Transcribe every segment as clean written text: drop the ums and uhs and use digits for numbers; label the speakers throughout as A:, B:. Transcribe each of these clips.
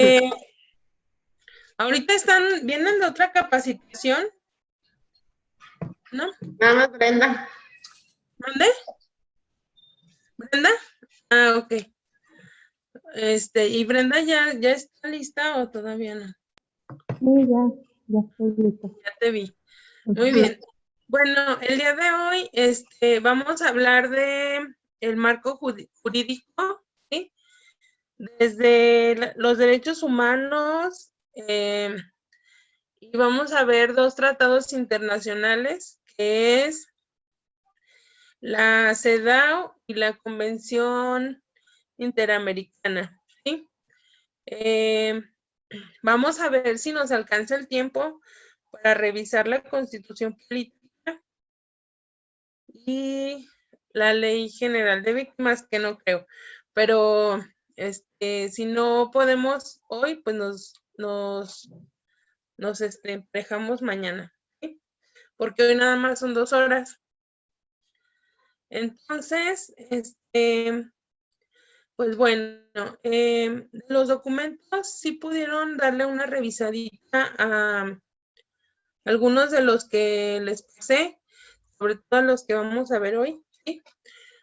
A: Eh, ahorita vienen de otra capacitación, ¿no?
B: Nada más Brenda.
A: ¿Dónde? ¿Brenda? Ah, ok. ¿Y Brenda ya está lista o todavía no?
C: Sí, ya estoy lista.
A: Ya te vi. Muy
C: Ujú.
A: bien. Bueno, el día de hoy vamos a hablar de el marco jurídico, ¿sí? Desde los derechos humanos, y vamos a ver dos tratados internacionales, que es la CEDAW y la Convención Interamericana, ¿sí? Vamos a ver si nos alcanza el tiempo para revisar la Constitución Política y la Ley General de Víctimas, que no creo, pero si no podemos hoy, pues nos dejamos mañana, ¿sí? Porque hoy nada más son 2 horas. Entonces, pues bueno, los documentos sí pudieron darle una revisadita a algunos de los que les pasé, sobre todo los que vamos a ver hoy, ¿sí?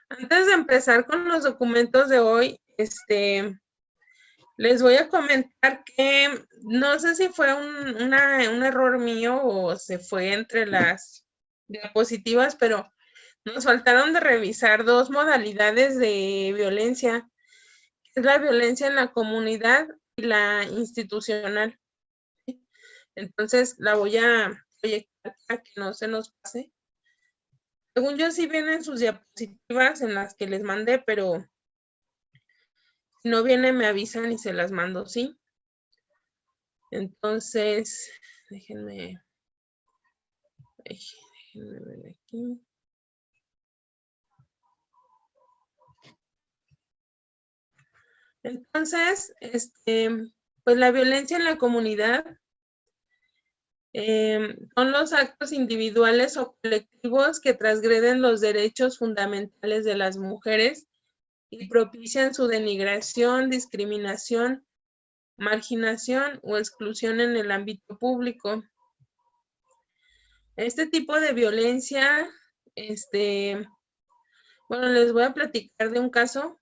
A: Antes de empezar con los documentos de hoy, les voy a comentar que no sé si fue un error mío o se fue entre las diapositivas, pero nos faltaron de revisar 2 modalidades de violencia, que es la violencia en la comunidad y la institucional. Entonces la voy a proyectar para que no se nos pase. Según yo sí vienen sus diapositivas en las que les mandé, pero si no viene me avisan y se las mando, ¿sí? Entonces, déjenme ver aquí. Entonces, pues la violencia en la comunidad son los actos individuales o colectivos que transgreden los derechos fundamentales de las mujeres y propician su denigración, discriminación, marginación o exclusión en el ámbito público. Este tipo de violencia, bueno, les voy a platicar de un caso.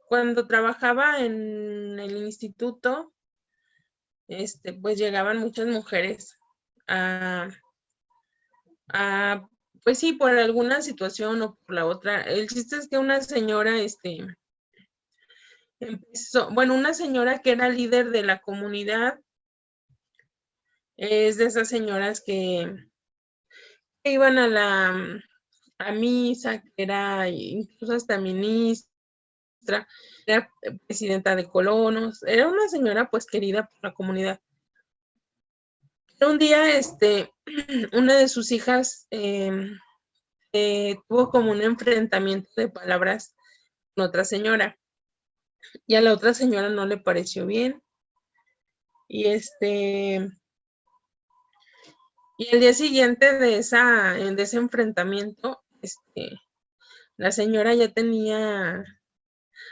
A: Cuando trabajaba en el instituto, pues llegaban muchas mujeres pues sí, por alguna situación o por la otra. El chiste es que una señora, una señora que era líder de la comunidad, es de esas señoras que iban a misa, que era incluso hasta ministra, era presidenta de colonos, era una señora pues querida por la comunidad. Pero un día, una de sus hijas tuvo como un enfrentamiento de palabras con otra señora, y a la otra señora no le pareció bien, y y el día siguiente de ese enfrentamiento, la señora ya tenía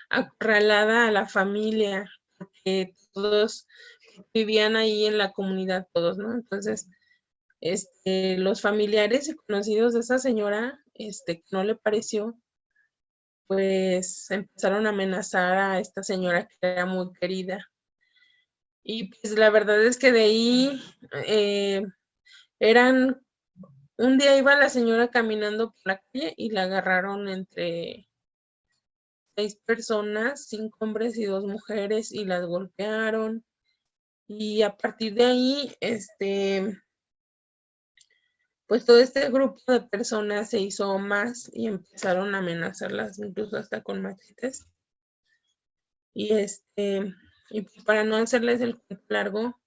A: acorralada a la familia, porque todos vivían ahí en la comunidad, todos, ¿no? Entonces, los familiares y conocidos de esa señora, que no le pareció, pues empezaron a amenazar a esta señora que era muy querida. Y pues la verdad es que de ahí un día iba la señora caminando por la calle y la agarraron entre 6 personas, 5 hombres y 2 mujeres, y las golpearon. Y a partir de ahí, pues todo este grupo de personas se hizo más y empezaron a amenazarlas, incluso hasta con machetes. Y y pues para no hacerles el cuento largo,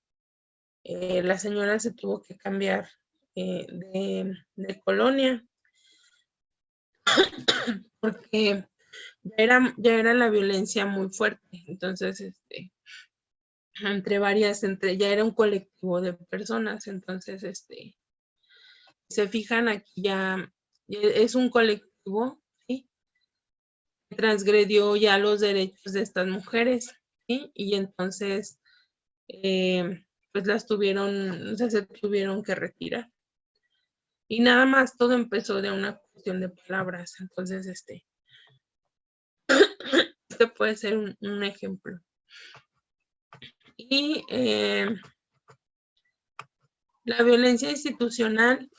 A: la señora se tuvo que cambiar de colonia, porque ya era la violencia muy fuerte. Entonces, ya era un colectivo de personas. Entonces, se fijan aquí ya es un colectivo, ¿sí? transgredió ya los derechos de estas mujeres, ¿sí? Y entonces, pues las tuvieron, o sea, se tuvieron que retirar. Y nada más, todo empezó de una cuestión de palabras. Entonces, este puede ser un ejemplo. Y la violencia institucional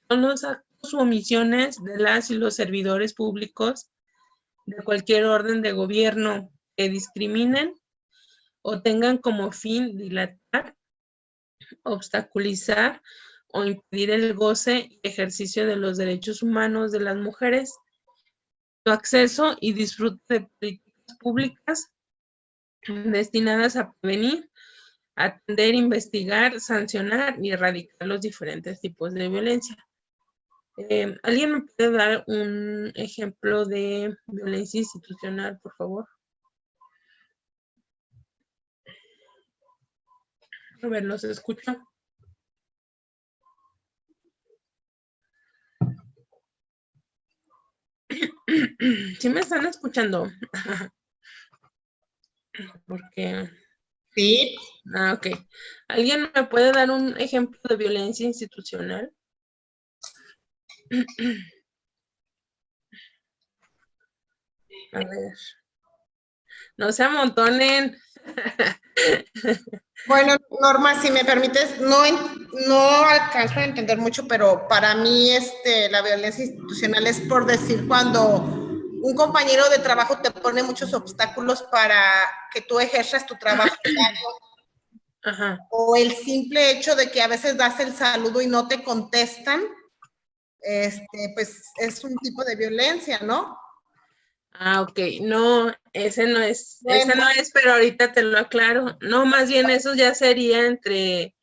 A: son los actos u omisiones de las y los servidores públicos de cualquier orden de gobierno que discriminen o tengan como fin dilatar, obstaculizar o impedir el goce y ejercicio de los derechos humanos de las mujeres, su acceso y disfrute de políticas públicas destinadas a prevenir, atender, investigar, sancionar y erradicar los diferentes tipos de violencia. ¿Alguien me puede dar un ejemplo de violencia institucional, por favor? A ver, los escucho. ¿Sí me están escuchando? Porque...
B: Sí.
A: Ah, ok. ¿Alguien me puede dar un ejemplo de violencia institucional? A ver. No se amontonen.
B: Bueno, Norma, si me permites, no alcanzo a entender mucho, pero para mí la violencia institucional es por decir cuando un compañero de trabajo te pone muchos obstáculos para que tú ejerzas tu trabajo
A: Ajá.
B: o el simple hecho de que a veces das el saludo y no te contestan, pues es un tipo de violencia, ¿no?
A: Ah, ok. No, ese no es,
B: Bueno.
A: pero ahorita te lo aclaro. No, más bien eso ya sería entre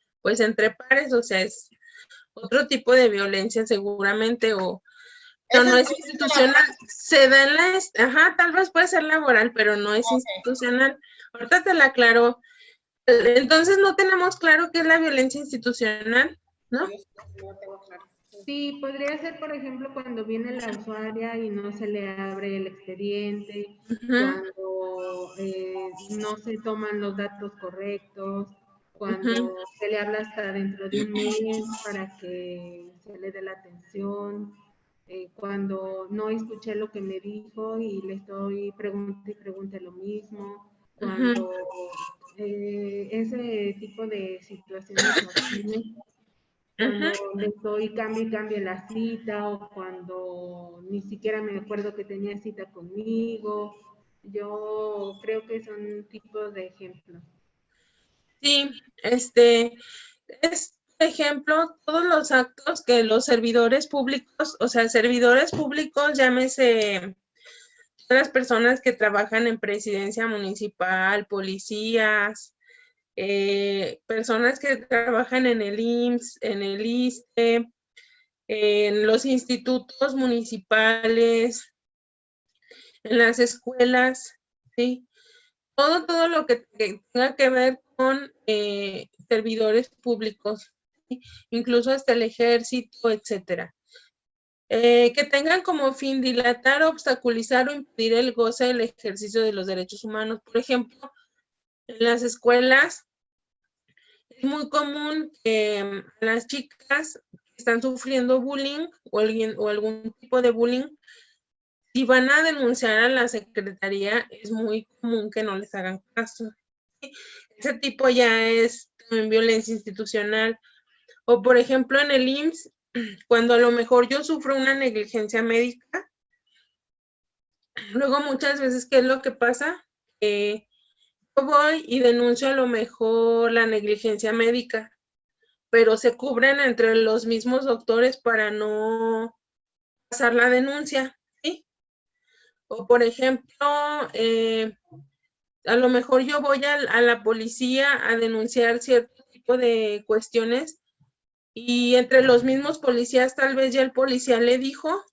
A: pares, o sea, es otro tipo de violencia seguramente, pero no es institucional. Se da en la, tal vez puede ser laboral, pero no es institucional. Ahorita te la aclaro. Entonces no tenemos claro qué es la violencia institucional, ¿no?
C: Sí, podría ser, por ejemplo, cuando viene la usuaria y no se le abre el expediente, cuando no se toman los datos correctos, cuando se le habla hasta dentro de un mes para que se le dé la atención, cuando no escuché lo que me dijo y le estoy preguntando y pregunte lo mismo, cuando ese tipo de situaciones así, cuando le estoy cambie la cita o cuando ni siquiera me acuerdo que tenía cita conmigo. Yo creo que son tipos de ejemplos.
A: Sí, es, por ejemplo, todos los actos que los servidores públicos, o sea, servidores públicos, llámese las personas que trabajan en presidencia municipal, policías, personas que trabajan en el IMSS, en el ISSSTE, en los institutos municipales, en las escuelas, ¿sí? Todo lo que tenga que ver con servidores públicos, ¿sí? Incluso hasta el ejército, etcétera. Que tengan como fin dilatar, obstaculizar o impedir el goce del ejercicio de los derechos humanos. Por ejemplo, en las escuelas es muy común que las chicas que están sufriendo bullying o algún tipo de bullying, si van a denunciar a la secretaría, es muy común que no les hagan caso. Ese tipo ya es también violencia institucional. O por ejemplo en el IMSS, cuando a lo mejor yo sufro una negligencia médica, luego muchas veces, ¿qué es lo que pasa? Yo voy y denuncio a lo mejor la negligencia médica, pero se cubren entre los mismos doctores para no pasar la denuncia, ¿sí? O por ejemplo, a lo mejor yo voy a la policía a denunciar cierto tipo de cuestiones y entre los mismos policías tal vez ya el policía le dijo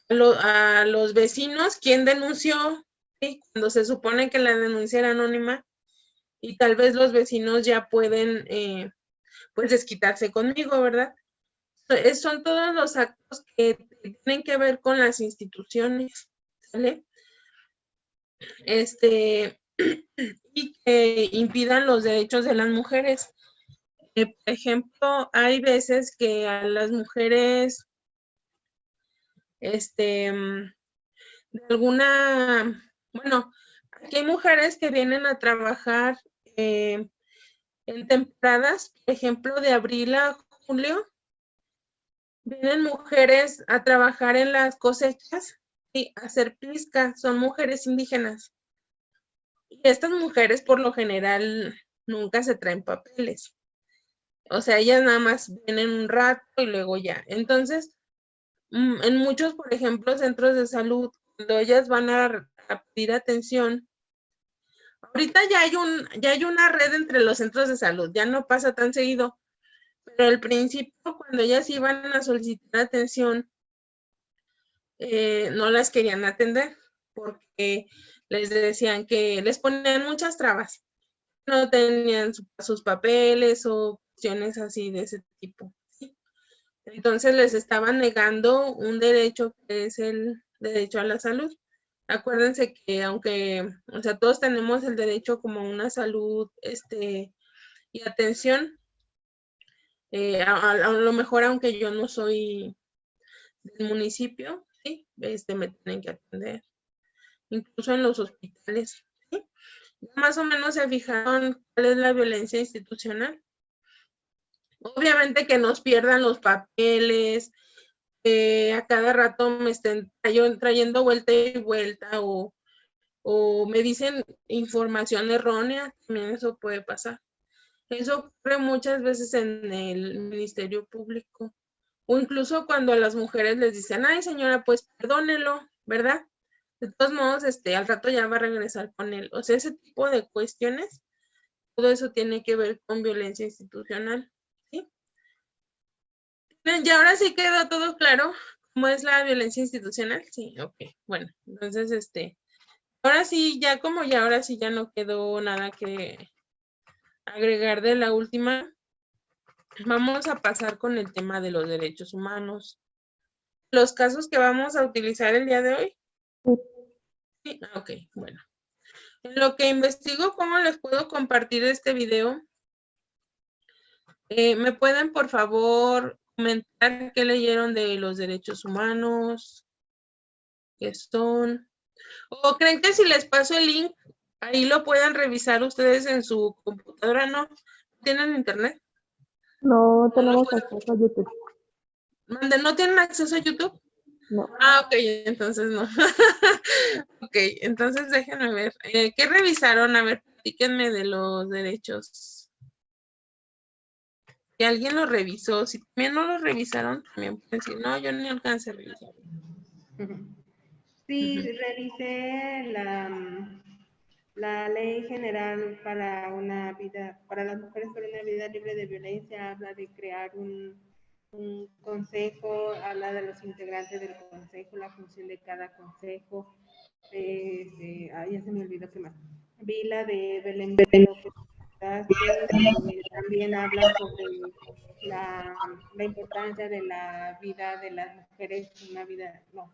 A: a los vecinos quién denunció, ¿sí? Cuando se supone que la denuncia era anónima y tal vez los vecinos ya pueden pues desquitarse conmigo, ¿verdad? Son todos los actos que tienen que ver con las instituciones. ¿vale? Y que impidan los derechos de las mujeres. Por ejemplo, hay veces que a las mujeres, de alguna, bueno, aquí hay mujeres que vienen a trabajar en temporadas, por ejemplo, de abril a julio, vienen mujeres a trabajar en las cosechas y a hacer pizca, son mujeres indígenas. Y estas mujeres por lo general nunca se traen papeles. O sea, ellas nada más vienen un rato y luego ya. Entonces, en muchos, por ejemplo, centros de salud, cuando ellas van a pedir atención, ahorita ya hay una red entre los centros de salud, ya no pasa tan seguido, pero al principio, cuando ellas iban a solicitar atención, no las querían atender porque les decían que les ponían muchas trabas, no tenían sus papeles o cuestiones así de ese tipo. ¿Sí? Entonces les estaban negando un derecho que es el derecho a la salud. Acuérdense que aunque, o sea, todos tenemos el derecho como a una salud, y atención, a lo mejor aunque yo no soy del municipio, sí, me tienen que atender, incluso en los hospitales, ¿sí? Más o menos se fijaron cuál es la violencia institucional. Obviamente que nos pierdan los papeles, a cada rato me estén trayendo vuelta y vuelta o me dicen información errónea, también eso puede pasar. Eso ocurre muchas veces en el Ministerio Público o incluso cuando a las mujeres les dicen, ay señora, pues perdónelo, ¿verdad? De todos modos, al rato ya va a regresar con él. O sea, ese tipo de cuestiones, todo eso tiene que ver con violencia institucional, ¿sí? Bien, y ahora sí quedó todo claro cómo es la violencia institucional. Sí, ok. Bueno, entonces, ahora sí, ahora sí ya no quedó nada que agregar de la última. Vamos a pasar con el tema de los derechos humanos. Los casos que vamos a utilizar el día de hoy. Sí, ok, bueno. En lo que investigo cómo les puedo compartir este video, ¿me pueden por favor comentar qué leyeron de los derechos humanos? ¿Qué son? ¿O creen que si les paso el link, ahí lo puedan revisar ustedes en su computadora? ¿No tienen internet?
D: No tenemos acceso a YouTube.
A: ¿No tienen acceso a YouTube?
D: No.
A: Ah, ok, entonces no. Ok, entonces déjenme ver. ¿Qué revisaron? A ver, platíquenme de los derechos. Si alguien lo revisó, si también no lo revisaron, también pueden decir, no, yo ni alcancé a revisar.
C: Sí, revisé la ley general para una vida, para las mujeres para una vida libre de violencia. Habla de crear un consejo, habla de los integrantes del consejo, la función de cada consejo. Ya se me olvidó qué más. Vi la de Belén López, también habla sobre la importancia de la vida de las mujeres,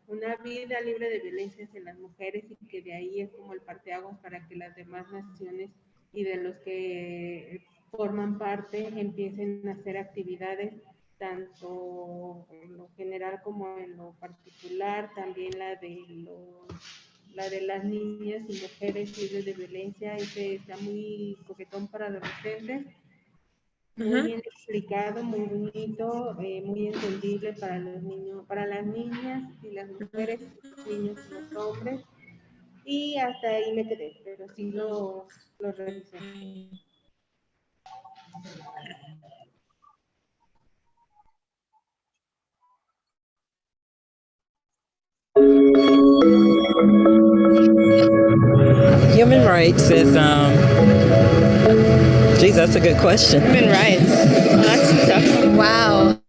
C: una vida libre de violencias en las mujeres, y que de ahí es como el parteaguas para que las demás naciones y de los que forman parte empiecen a hacer actividades tanto en lo general como en lo particular. También la de las niñas y mujeres libres de violencia, ese está muy coquetón para adolescentes, muy bien explicado, muy bonito, muy entendible para los niños, para las niñas y las mujeres, niños y los hombres, y hasta ahí me quedé, pero sí lo revisé.
E: Human rights is, geez, that's a good question.
F: Human rights. Oh, that's tough. Wow.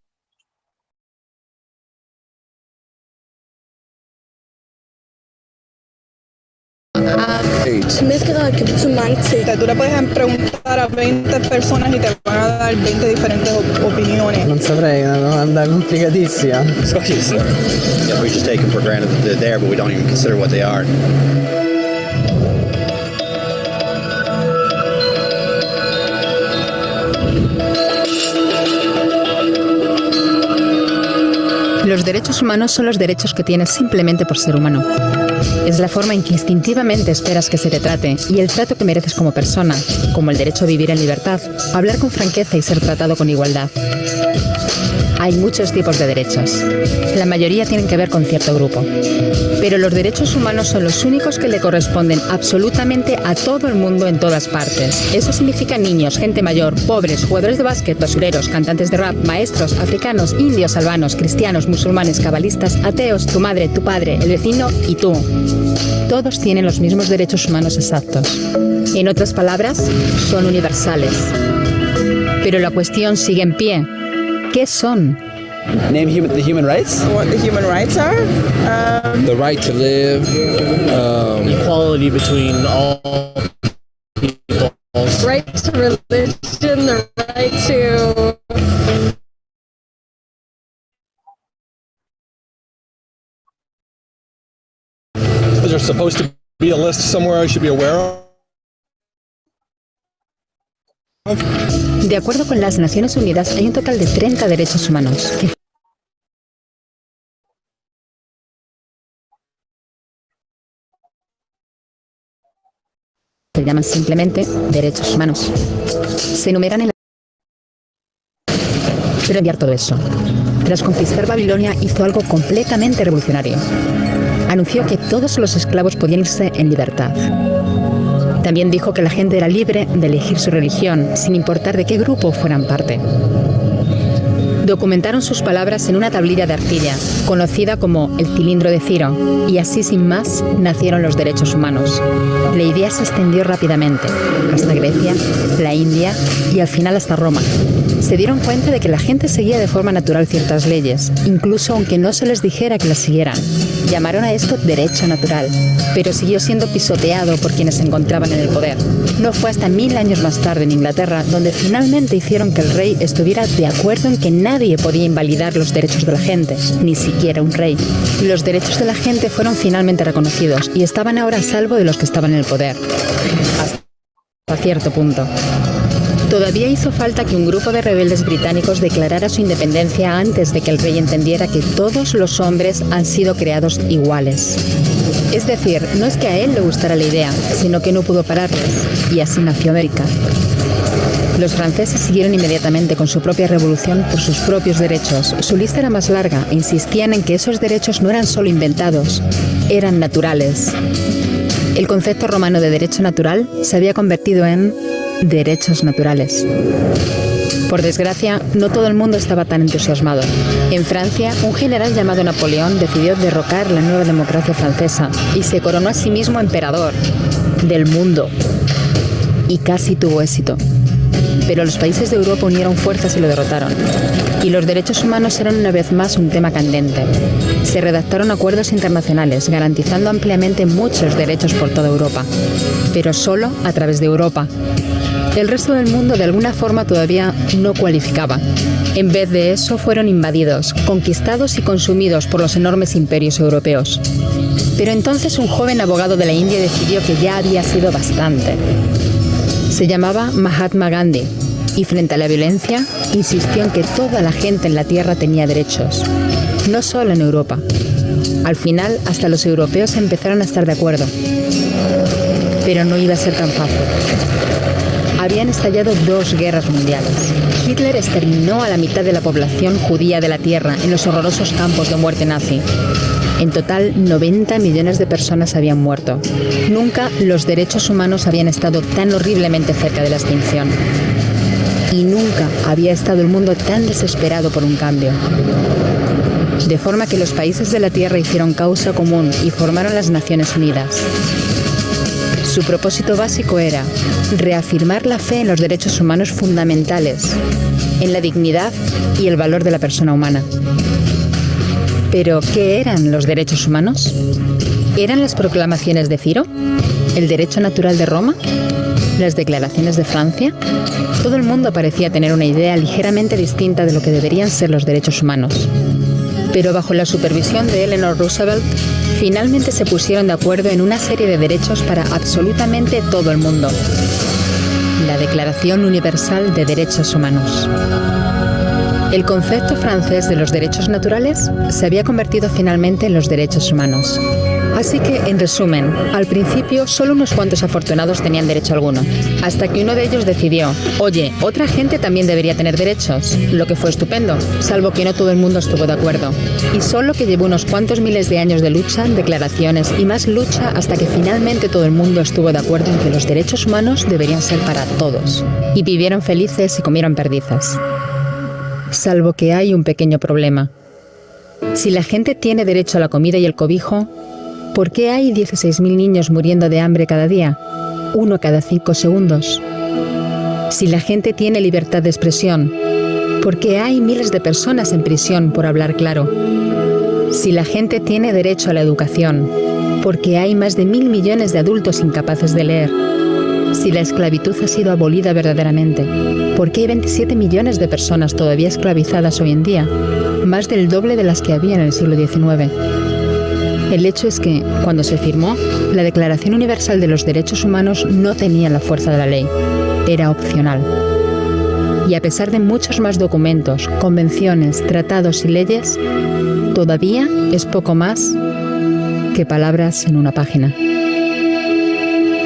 G: Tú le puedes preguntar a 20 personas y te van a dar 20 diferentes opiniones.
H: Non saprei, è una domanda complicatissima.
I: Yeah, we just take them for granted that they're there, but we don't even consider what they are.
J: Los derechos humanos son los derechos que tienes simplemente por ser humano. Es la forma en que instintivamente esperas que se te trate y el trato que mereces como persona, como el derecho a vivir en libertad, hablar con franqueza y ser tratado con igualdad. Hay muchos tipos de derechos. La mayoría tienen que ver con cierto grupo. Pero los derechos humanos son los únicos que le corresponden absolutamente a todo el mundo en todas partes. Eso significa niños, gente mayor, pobres, jugadores de básquet, basureros, cantantes de rap, maestros, africanos, indios, albanos, cristianos, musulmanes, cabalistas, ateos, tu madre, tu padre, el vecino y tú. Todos tienen los mismos derechos humanos exactos. En otras palabras, son universales. Pero la cuestión sigue en pie. ¿Qué son?
H: Name the human rights?
G: What the human rights are?
K: The right to live, equality between all people.
D: Right to religion, the right to...
K: Is there supposed to be a list somewhere I should be aware of?
J: De acuerdo con las Naciones Unidas, hay un total de 30 derechos humanos que se llaman simplemente derechos humanos. Se enumeran en la... Pero enviar todo eso. Tras conquistar Babilonia, hizo algo completamente revolucionario. Anunció que todos los esclavos podían irse en libertad. También dijo que la gente era libre de elegir su religión, sin importar de qué grupo fueran parte. Documentaron sus palabras en una tablilla de arcilla, conocida como el cilindro de Ciro, y así sin más nacieron los derechos humanos. La idea se extendió rápidamente, hasta Grecia, la India y al final hasta Roma. Se dieron cuenta de que la gente seguía de forma natural ciertas leyes, incluso aunque no se les dijera que las siguieran. Llamaron a esto derecho natural, pero siguió siendo pisoteado por quienes se encontraban en el poder. No fue hasta 1000 años más tarde en Inglaterra donde finalmente hicieron que el rey estuviera de acuerdo en que nadie podía invalidar los derechos de la gente, ni siquiera un rey. Los derechos de la gente fueron finalmente reconocidos y estaban ahora a salvo de los que estaban en el poder. Hasta cierto punto. Todavía hizo falta que un grupo de rebeldes británicos declarara su independencia antes de que el rey entendiera que todos los hombres han sido creados iguales. Es decir, no es que a él le gustara la idea, sino que no pudo pararles, y así nació América. Los franceses siguieron inmediatamente con su propia revolución por sus propios derechos. Su lista era más larga e insistían en que esos derechos no eran solo inventados, eran naturales. El concepto romano de derecho natural se había convertido en derechos naturales. Por desgracia, no todo el mundo estaba tan entusiasmado. En Francia, un general llamado Napoleón decidió derrocar la nueva democracia francesa y se coronó a sí mismo emperador del mundo. Y casi tuvo éxito. Pero los países de Europa unieron fuerzas y lo derrotaron. Y los derechos humanos eran una vez más un tema candente. Se redactaron acuerdos internacionales garantizando ampliamente muchos derechos por toda Europa, pero solo a través de Europa. El resto del mundo de alguna forma todavía no cualificaba. En vez de eso fueron invadidos, conquistados y consumidos por los enormes imperios europeos. Pero entonces un joven abogado de la India decidió que ya había sido bastante. Se llamaba Mahatma Gandhi y frente a la violencia insistió en que toda la gente en la tierra tenía derechos, no solo en Europa. Al final hasta los europeos empezaron a estar de acuerdo. Pero no iba a ser tan fácil. Habían estallado 2 guerras mundiales. Hitler exterminó a la mitad de la población judía de la Tierra en los horrorosos campos de muerte nazi. En total, 90 millones de personas habían muerto. Nunca los derechos humanos habían estado tan horriblemente cerca de la extinción. Y nunca había estado el mundo tan desesperado por un cambio. De forma que los países de la Tierra hicieron causa común y formaron las Naciones Unidas. Su propósito básico era reafirmar la fe en los derechos humanos fundamentales, en la dignidad y el valor de la persona humana. ¿Pero qué eran los derechos humanos? ¿Eran las proclamaciones de Ciro? ¿El derecho natural de Roma? ¿Las declaraciones de Francia? Todo el mundo parecía tener una idea ligeramente distinta de lo que deberían ser los derechos humanos. Pero bajo la supervisión de Eleanor Roosevelt, finalmente se pusieron de acuerdo en una serie de derechos para absolutamente todo el mundo. La Declaración Universal de Derechos Humanos. El concepto francés de los derechos naturales se había convertido finalmente en los derechos humanos. Así que, en resumen, al principio solo unos cuantos afortunados tenían derecho alguno, hasta que uno de ellos decidió, oye, otra gente también debería tener derechos, lo que fue estupendo, salvo que no todo el mundo estuvo de acuerdo. Y solo que llevó unos cuantos miles de años de lucha, declaraciones y más lucha hasta que finalmente todo el mundo estuvo de acuerdo en que los derechos humanos deberían ser para todos. Y vivieron felices y comieron perdices. Salvo que hay un pequeño problema. Si la gente tiene derecho a la comida y el cobijo, ¿por qué hay 16.000 niños muriendo de hambre cada día? 1 cada 5 segundos. Si la gente tiene libertad de expresión, ¿por qué hay miles de personas en prisión por hablar claro? Si la gente tiene derecho a la educación, ¿por qué hay más de 1.000 millones de adultos incapaces de leer? Si la esclavitud ha sido abolida verdaderamente, ¿por qué hay 27 millones de personas todavía esclavizadas hoy en día? Más del doble de las que había en el siglo XIX. El hecho es que, cuando se firmó, la Declaración Universal de los Derechos Humanos no tenía la fuerza de la ley. Era opcional. Y a pesar de muchos más documentos, convenciones, tratados y leyes, todavía es poco más que palabras en una página.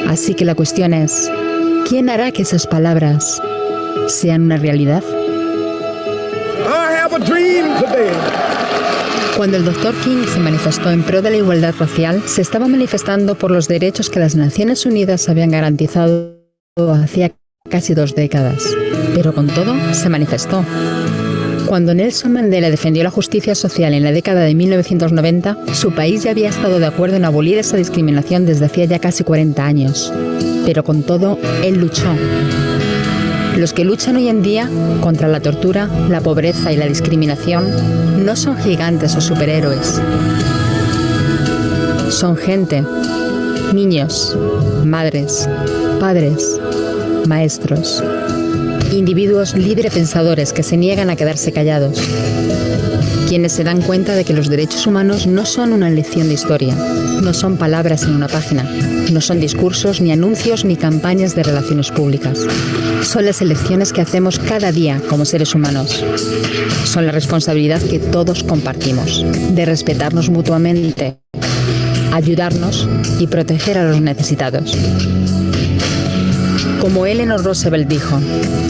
J: Así que la cuestión es, ¿quién hará que esas palabras sean una realidad?
K: I have a dream today.
J: Cuando el Dr. King se manifestó en pro de la igualdad racial, se estaba manifestando por los derechos que las Naciones Unidas habían garantizado hacía casi 2 décadas. Pero con todo, se manifestó. Cuando Nelson Mandela defendió la justicia social en la década de 1990, su país ya había estado de acuerdo en abolir esa discriminación desde hacía ya casi 40 años. Pero con todo, él luchó. Los que luchan hoy en día contra la tortura, la pobreza y la discriminación no son gigantes o superhéroes. Son gente, niños, madres, padres, maestros, individuos librepensadores que se niegan a quedarse callados, quienes se dan cuenta de que los derechos humanos no son una lección de historia, no son palabras en una página, no son discursos, ni anuncios, ni campañas de relaciones públicas. Son las elecciones que hacemos cada día como seres humanos. Son la responsabilidad que todos compartimos, de respetarnos mutuamente, ayudarnos y proteger a los necesitados. Como Eleanor Roosevelt dijo,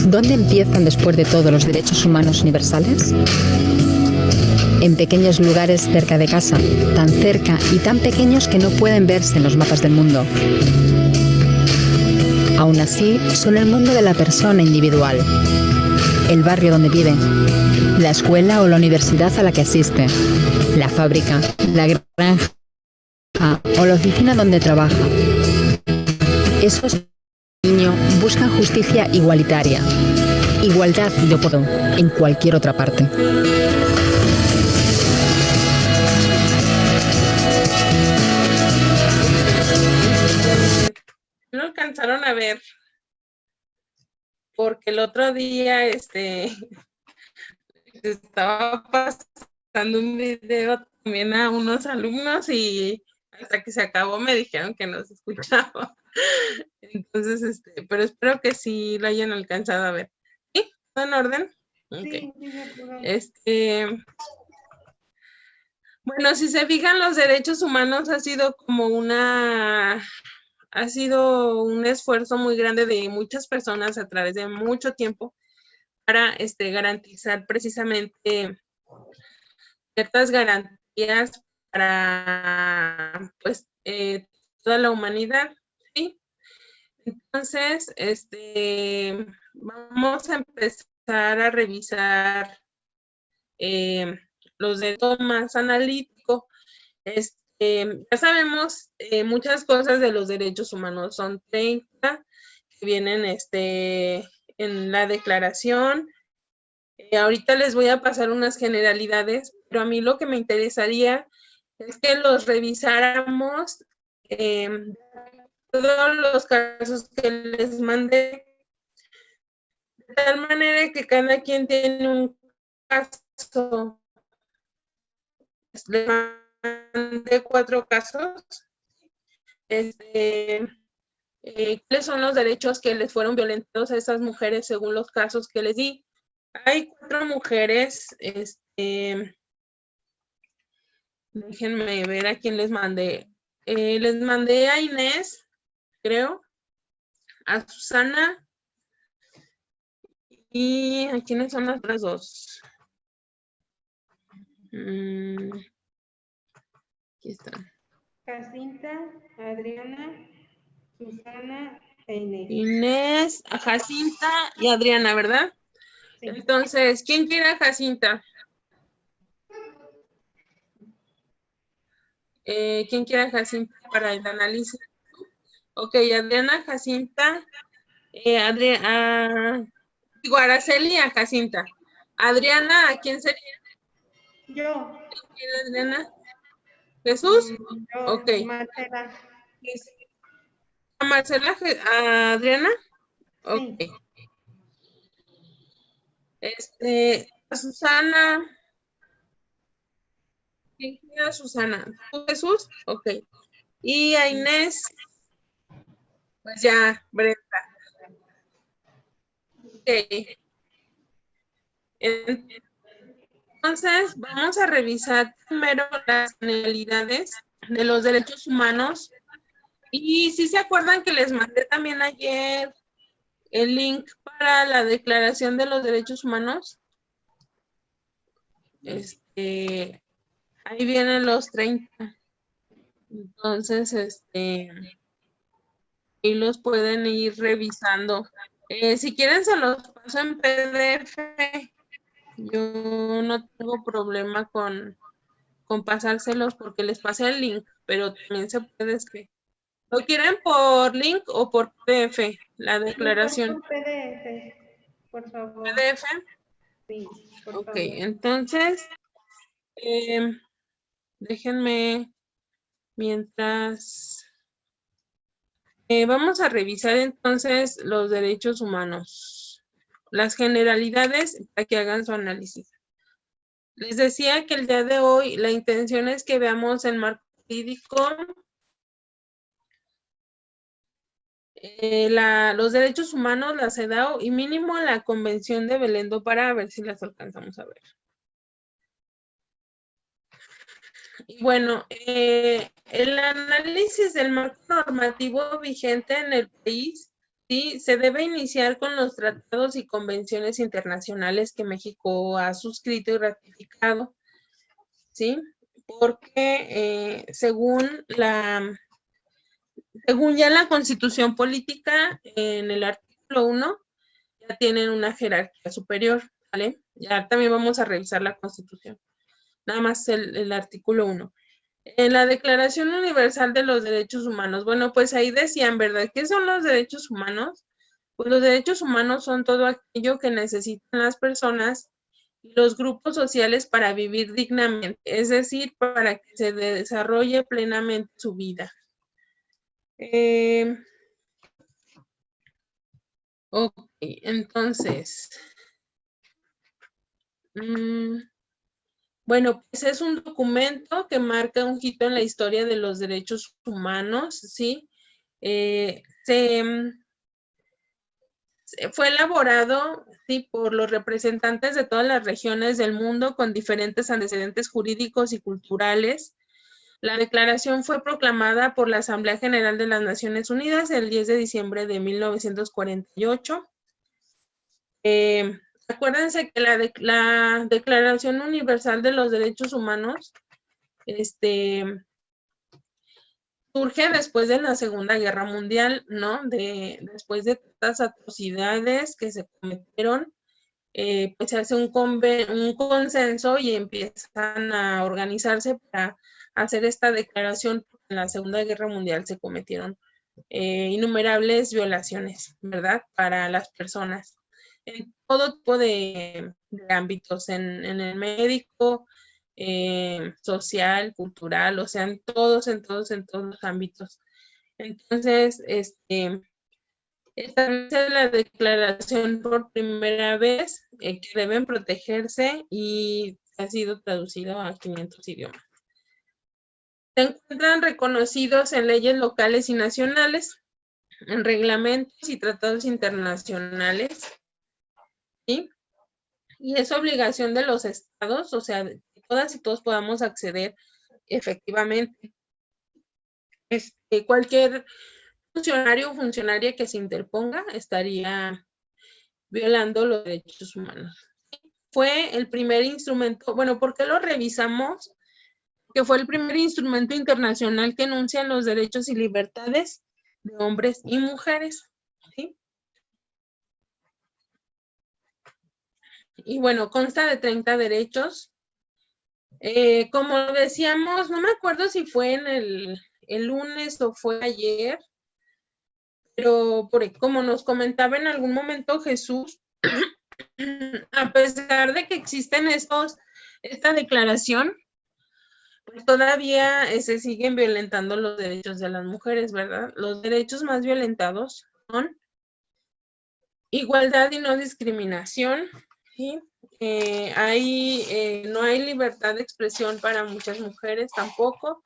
J: ¿dónde empiezan después de todo los derechos humanos universales? En pequeños lugares cerca de casa, tan cerca y tan pequeños que no pueden verse en los mapas del mundo. Aún así, son el mundo de la persona individual, el barrio donde vive, la escuela o la universidad a la que asiste, la fábrica, la granja o la oficina donde trabaja. Esos niños buscan justicia igualitaria, igualdad de todo en cualquier otra parte.
A: No alcanzaron a ver, porque el otro día estaba pasando un video también a unos alumnos y hasta que se acabó me dijeron que no se escuchaba. Entonces, pero espero que sí lo hayan alcanzado a ver. ¿Sí? ¿Todo en orden? Okay. Bueno, si se fijan, los derechos humanos ha sido un esfuerzo muy grande de muchas personas a través de mucho tiempo para garantizar precisamente ciertas garantías para pues toda la humanidad, ¿sí? Entonces, vamos a empezar a revisar los derechos más analíticos. Ya sabemos muchas cosas de los derechos humanos, son 30 que vienen en la declaración. Ahorita les voy a pasar unas generalidades, pero a mí lo que me interesaría es que los revisáramos todos los casos que les mandé, de tal manera que cada quien tiene un caso. Les mandé 4 casos. ¿Cuáles son los derechos que les fueron violentados a esas mujeres según los casos que les di? Hay 4 mujeres, déjenme ver a quién les mandé. Les mandé a Inés, creo, a Susana, y ¿a quiénes son las otras 2? Aquí están.
C: Jacinta, Adriana, Susana e Inés.
A: Inés, a Jacinta y Adriana, ¿verdad? Sí. Entonces, ¿quién quiere a Jacinta? ¿Quién quiere a Jacinta para el análisis? Ok, Adriana, Jacinta, Araceli a Jacinta. Adriana, ¿a quién sería?
C: Yo.
A: ¿Quién quiere a Adriana? ¿Jesús?
C: Yo,
A: ok.
C: Marcela.
A: ¿A Marcela? ¿A Adriana? Ok. Sí. A Susana. ¿Quién quiere a Susana? ¿Tú, Jesús? Ok. Y a Inés, pues ya, Brenda. Ok. Entonces, vamos a revisar primero las generalidades de los derechos humanos. Y si se acuerdan que les mandé también ayer el link para la Declaración de los Derechos Humanos. Ahí vienen los 30. Entonces, y los pueden ir revisando. Si quieren se los paso en PDF. Yo no tengo problema con pasárselos porque les pasé el link, pero también se puede escribir. ¿Lo quieren por link o por PDF? La declaración.
C: Por PDF, por favor.
A: ¿PDF?
C: Sí, por
A: ok,
C: favor.
A: Entonces, déjenme mientras... vamos a revisar entonces los derechos humanos, las generalidades para que hagan su análisis. Les decía que el día de hoy la intención es que veamos el marco jurídico, los derechos humanos, la CEDAW y mínimo la Convención de Belén do Pará, a ver si las alcanzamos a ver. Y bueno, el análisis del marco normativo vigente en el país, sí, se debe iniciar con los tratados y convenciones internacionales que México ha suscrito y ratificado, ¿sí? Porque según ya la Constitución Política, en el artículo 1, ya tienen una jerarquía superior, ¿vale? Ya también vamos a revisar la Constitución. Nada más el artículo 1. En la Declaración Universal de los Derechos Humanos, bueno, pues ahí decían, ¿verdad? ¿Qué son los derechos humanos? Pues los derechos humanos son todo aquello que necesitan las personas y los grupos sociales para vivir dignamente, es decir, para que se desarrolle plenamente su vida. Ok, entonces, bueno, pues es un documento que marca un hito en la historia de los derechos humanos, ¿sí? Fue elaborado, ¿sí?, por los representantes de todas las regiones del mundo con diferentes antecedentes jurídicos y culturales. La declaración fue proclamada por la Asamblea General de las Naciones Unidas el 10 de diciembre de 1948. Acuérdense que la Declaración Universal de los Derechos Humanos surge después de la Segunda Guerra Mundial, ¿no? Después de tantas atrocidades que se cometieron, pues se hace un consenso y empiezan a organizarse para hacer esta declaración. En la Segunda Guerra Mundial se cometieron innumerables violaciones, ¿verdad? Para las personas, en todo tipo de ámbitos, en el médico, social, cultural, o sea, en todos los ámbitos. Entonces, establece la declaración por primera vez que deben protegerse y ha sido traducido a 500 idiomas. Se encuentran reconocidos en leyes locales y nacionales, en reglamentos y tratados internacionales, ¿sí? Y es obligación de los estados, o sea, que todas y todos podamos acceder efectivamente. Cualquier funcionario o funcionaria que se interponga estaría violando los derechos humanos. Fue el primer instrumento, bueno, ¿por qué lo revisamos? Que fue el primer instrumento internacional que enuncia los derechos y libertades de hombres y mujeres, ¿sí? Y bueno, consta de 30 derechos. Como decíamos, no me acuerdo si fue en el lunes o fue ayer, pero como nos comentaba en algún momento Jesús, a pesar de que existen esta declaración, pues todavía se siguen violentando los derechos de las mujeres, ¿verdad? Los derechos más violentados son igualdad y no discriminación, ¿sí? No hay libertad de expresión para muchas mujeres tampoco.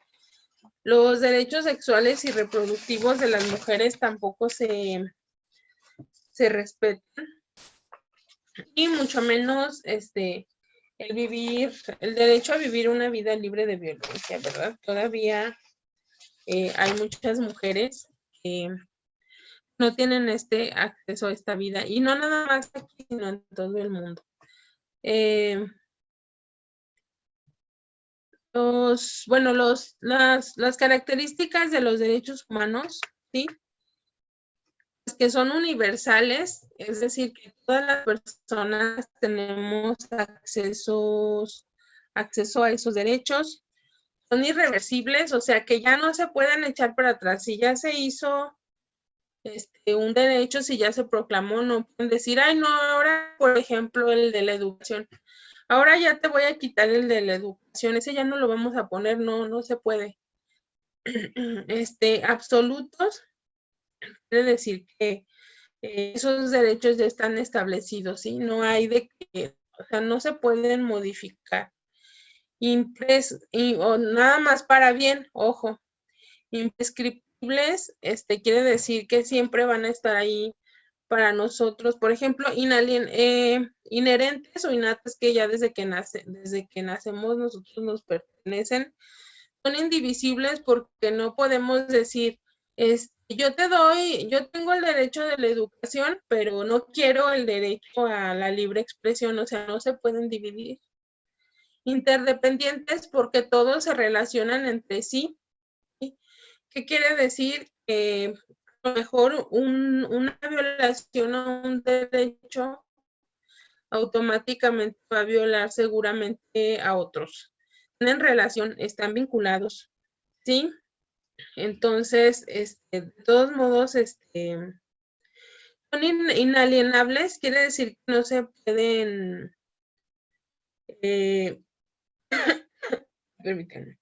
A: Los derechos sexuales y reproductivos de las mujeres tampoco se respetan. Y mucho menos el derecho a vivir una vida libre de violencia, ¿verdad? Todavía hay muchas mujeres que no tienen acceso a esta vida, y no nada más aquí, sino en todo el mundo. Las características de los derechos humanos, ¿sí? Que son universales, es decir, que todas las personas tenemos acceso a esos derechos. Son irreversibles, o sea, que ya no se pueden echar para atrás. Si ya se hizo un derecho, si ya se proclamó, no pueden decir, ay, no, ahora, por ejemplo, el de la educación, ahora ya te voy a quitar el de la educación, ese ya no lo vamos a poner, no se puede. Absolutos, quiere decir que esos derechos ya están establecidos, ¿sí? No hay o sea, no se pueden modificar. O nada más para bien, ojo. Imprescriptibles, quiere decir que siempre van a estar ahí para nosotros. Por ejemplo, inherentes o innatas, que ya desde que nacemos nosotros nos pertenecen, son indivisibles porque no podemos decir, yo tengo el derecho de la educación, pero no quiero el derecho a la libre expresión, o sea, no se pueden dividir. Interdependientes porque todos se relacionan entre sí. ¿Qué quiere decir? Que a lo mejor una violación a un derecho automáticamente va a violar seguramente a otros. Tienen relación, están vinculados, ¿sí? Entonces, de todos modos, son inalienables, quiere decir que no se pueden, permítanme,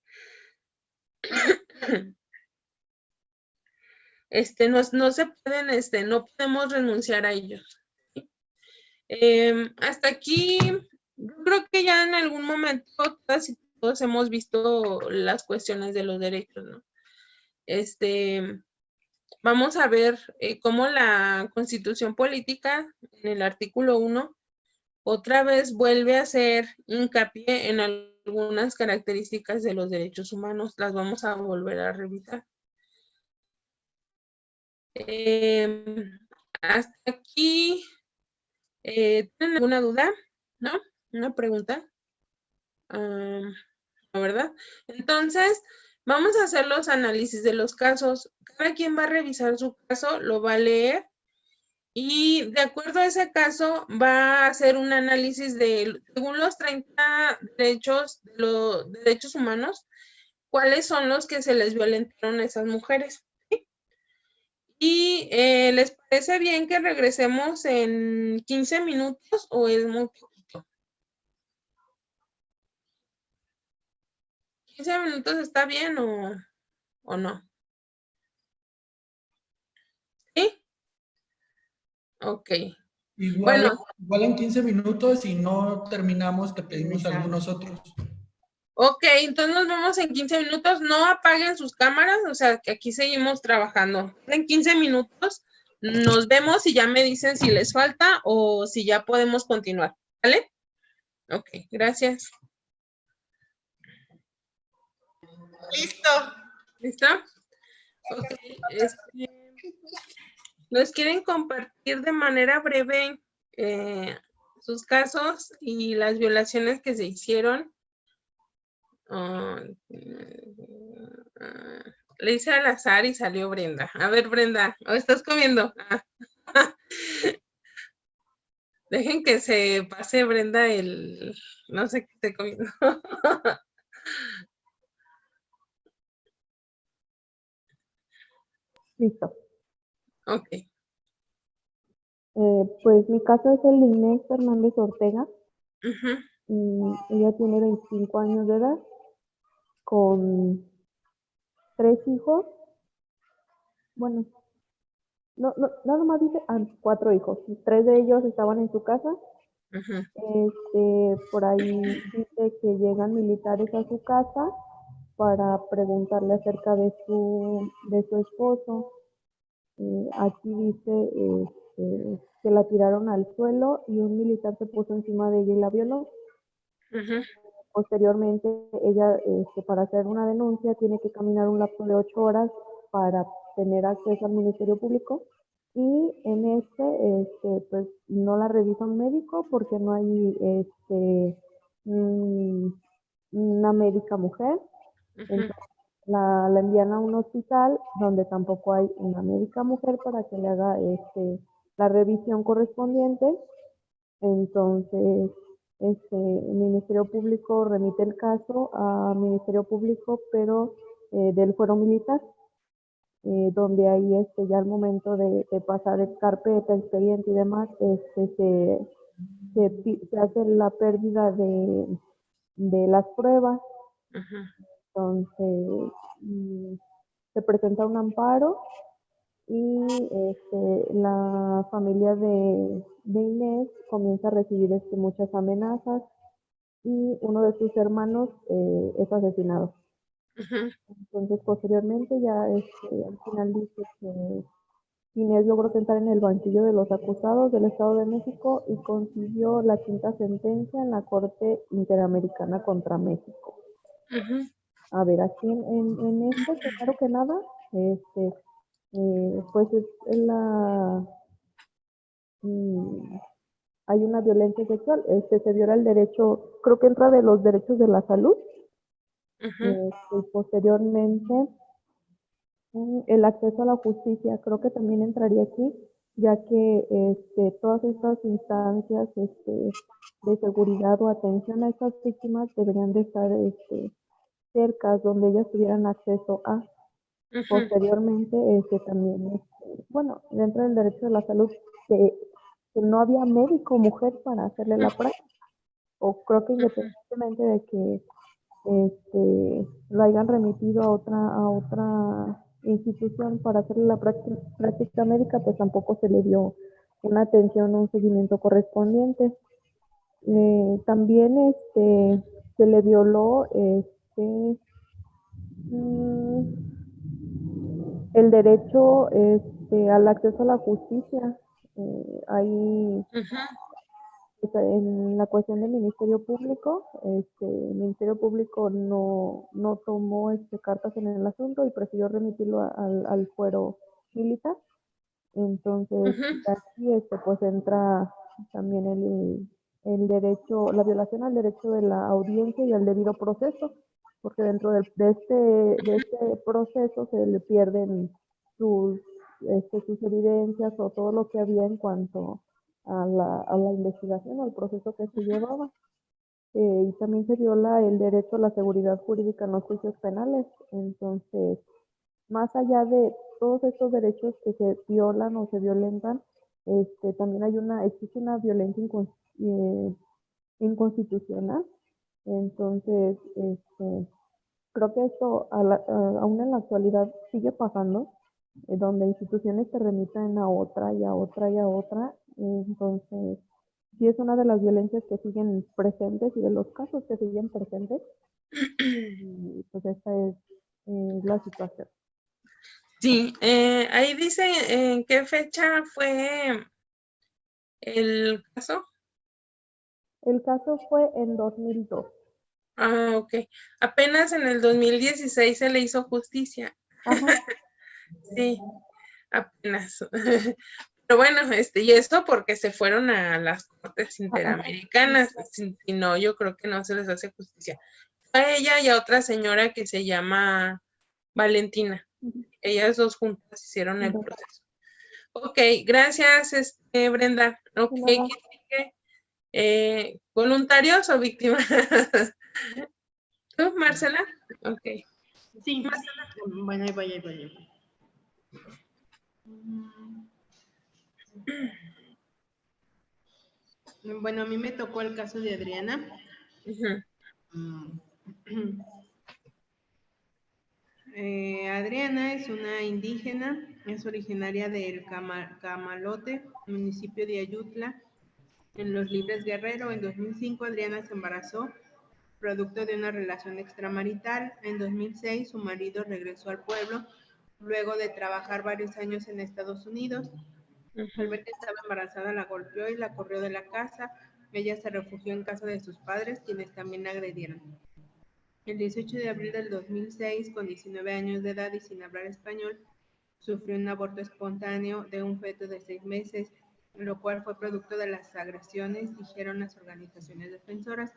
A: no se pueden, no podemos renunciar a ellos. ¿Sí? Hasta aquí, yo creo que ya en algún momento todos hemos visto las cuestiones de los derechos, ¿no? Vamos a ver cómo la Constitución Política, en el artículo 1, otra vez vuelve a hacer hincapié en algunas características de los derechos humanos. Las vamos a volver a revisar. Hasta aquí, ¿tienen alguna duda? ¿No? ¿Una pregunta? ¿No, verdad? Entonces, vamos a hacer los análisis de los casos. Cada quien va a revisar su caso, lo va a leer, y de acuerdo a ese caso va a hacer un análisis según los 30 derechos humanos, cuáles son los que se les violentaron a esas mujeres. ¿Sí? Y ¿les parece bien que regresemos en 15 minutos o es muy poquito? 15 minutos está bien o no. Ok.
L: Igual,
A: Bueno,
L: igual en 15 minutos, si no terminamos, te pedimos algunos otros.
A: ok, entonces nos vemos en 15 minutos. No apaguen sus cámaras, o sea, que aquí seguimos trabajando. En 15 minutos nos vemos y ya me dicen si les falta o si ya podemos continuar. ¿Vale? Ok, gracias.
B: Listo.
A: ¿Listo? Ok, ¿nos quieren compartir de manera breve sus casos y las violaciones que se hicieron? Le hice al azar y salió Brenda. A ver, Brenda, ¿o estás comiendo? Dejen que se pase Brenda no sé qué esté comiendo.
M: Listo.
A: Ok.
M: Pues mi caso es el de Inés Fernández Ortega.
A: Ujú.
M: Ella tiene 25 años de edad, con 3 hijos. Bueno, nada más dice 4 hijos. 3 de ellos estaban en su casa. Por ahí dice que llegan militares a su casa para preguntarle acerca de su esposo. Aquí dice que la tiraron al suelo y un militar se puso encima de ella y la violó. Posteriormente, ella, para hacer una denuncia, tiene que caminar un lapso de 8 horas para tener acceso al Ministerio Público. Y en pues no la revisa un médico porque no hay una médica mujer. Entonces, la envían a un hospital donde tampoco hay una médica mujer para que le haga la revisión correspondiente. Entonces, el Ministerio Público remite el caso a Ministerio Público, pero del Fuero Militar, donde ahí ya al momento de pasar el carpeta, expediente y demás, se hace la pérdida de las pruebas. Entonces, se presenta un amparo y la familia de Inés comienza a recibir muchas amenazas y uno de sus hermanos es asesinado. Entonces, posteriormente ya al final dice que Inés logró sentar en el banquillo de los acusados del Estado de México y consiguió la 5ª sentencia en la Corte Interamericana contra México. A ver, aquí en primero que nada, pues es hay una violencia sexual, se viola el derecho, creo que entra de los derechos de la salud, y posteriormente el acceso a la justicia, creo que también entraría aquí, ya que todas estas instancias de seguridad o atención a estas víctimas deberían de estar cerca, donde ellas tuvieran acceso a. Posteriormente, también, bueno, dentro del derecho de la salud, que no había médico mujer para hacerle la práctica, o creo que independientemente de que lo hayan remitido a otra institución para hacerle la práctica médica, pues tampoco se le dio una atención o un seguimiento correspondiente. También se le violó el derecho al acceso a la justicia. Ahí, o sea, en la cuestión del Ministerio Público, el Ministerio Público no tomó cartas en el asunto y prefirió remitirlo al fuero militar. Entonces, aquí pues entra también el derecho, la violación al derecho de la audiencia y al debido proceso, porque dentro de este proceso se le pierden sus evidencias o todo lo que había en cuanto a la investigación, al proceso que se llevaba. Y también se viola el derecho a la seguridad jurídica en los juicios penales. Entonces, más allá de todos estos derechos que se violan o se violentan, también existe una violencia inconstitucional. Entonces, creo que esto aún en la actualidad sigue pasando, donde instituciones te remitan a otra y a otra y a otra. Entonces, sí es una de las violencias que siguen presentes y de los casos que siguen presentes. Y pues esta es la situación.
A: Sí, ahí dice en qué fecha fue el caso.
M: El caso fue en 2002.
A: Ah, ok. Apenas en el 2016 se le hizo justicia.
M: Ajá.
A: Sí, apenas. Pero bueno, y esto porque se fueron a las cortes interamericanas. Si no, yo creo que no se les hace justicia. A ella y a otra señora que se llama Valentina. Ellas dos juntas hicieron el proceso. Ok, gracias, Brenda. Ok, ¿voluntarios o víctimas? ¿Tú, Marcela? Ok.
C: Sí, bueno, ahí voy. Bueno, a mí me tocó el caso de Adriana. Adriana es una indígena, es originaria del Camalote, municipio de Ayutla, en Los Libres Guerrero. En 2005 Adriana se embarazó, producto de una relación extramarital. En 2006 su marido regresó al pueblo, luego de trabajar varios años en Estados Unidos. Al ver que estaba embarazada, la golpeó y la corrió de la casa. Ella se refugió en casa de sus padres, quienes también la agredieron. El 18 de abril del 2006, con 19 años de edad y sin hablar español, sufrió un aborto espontáneo de un feto de 6 meses, lo cual fue producto de las agresiones, dijeron las organizaciones defensoras.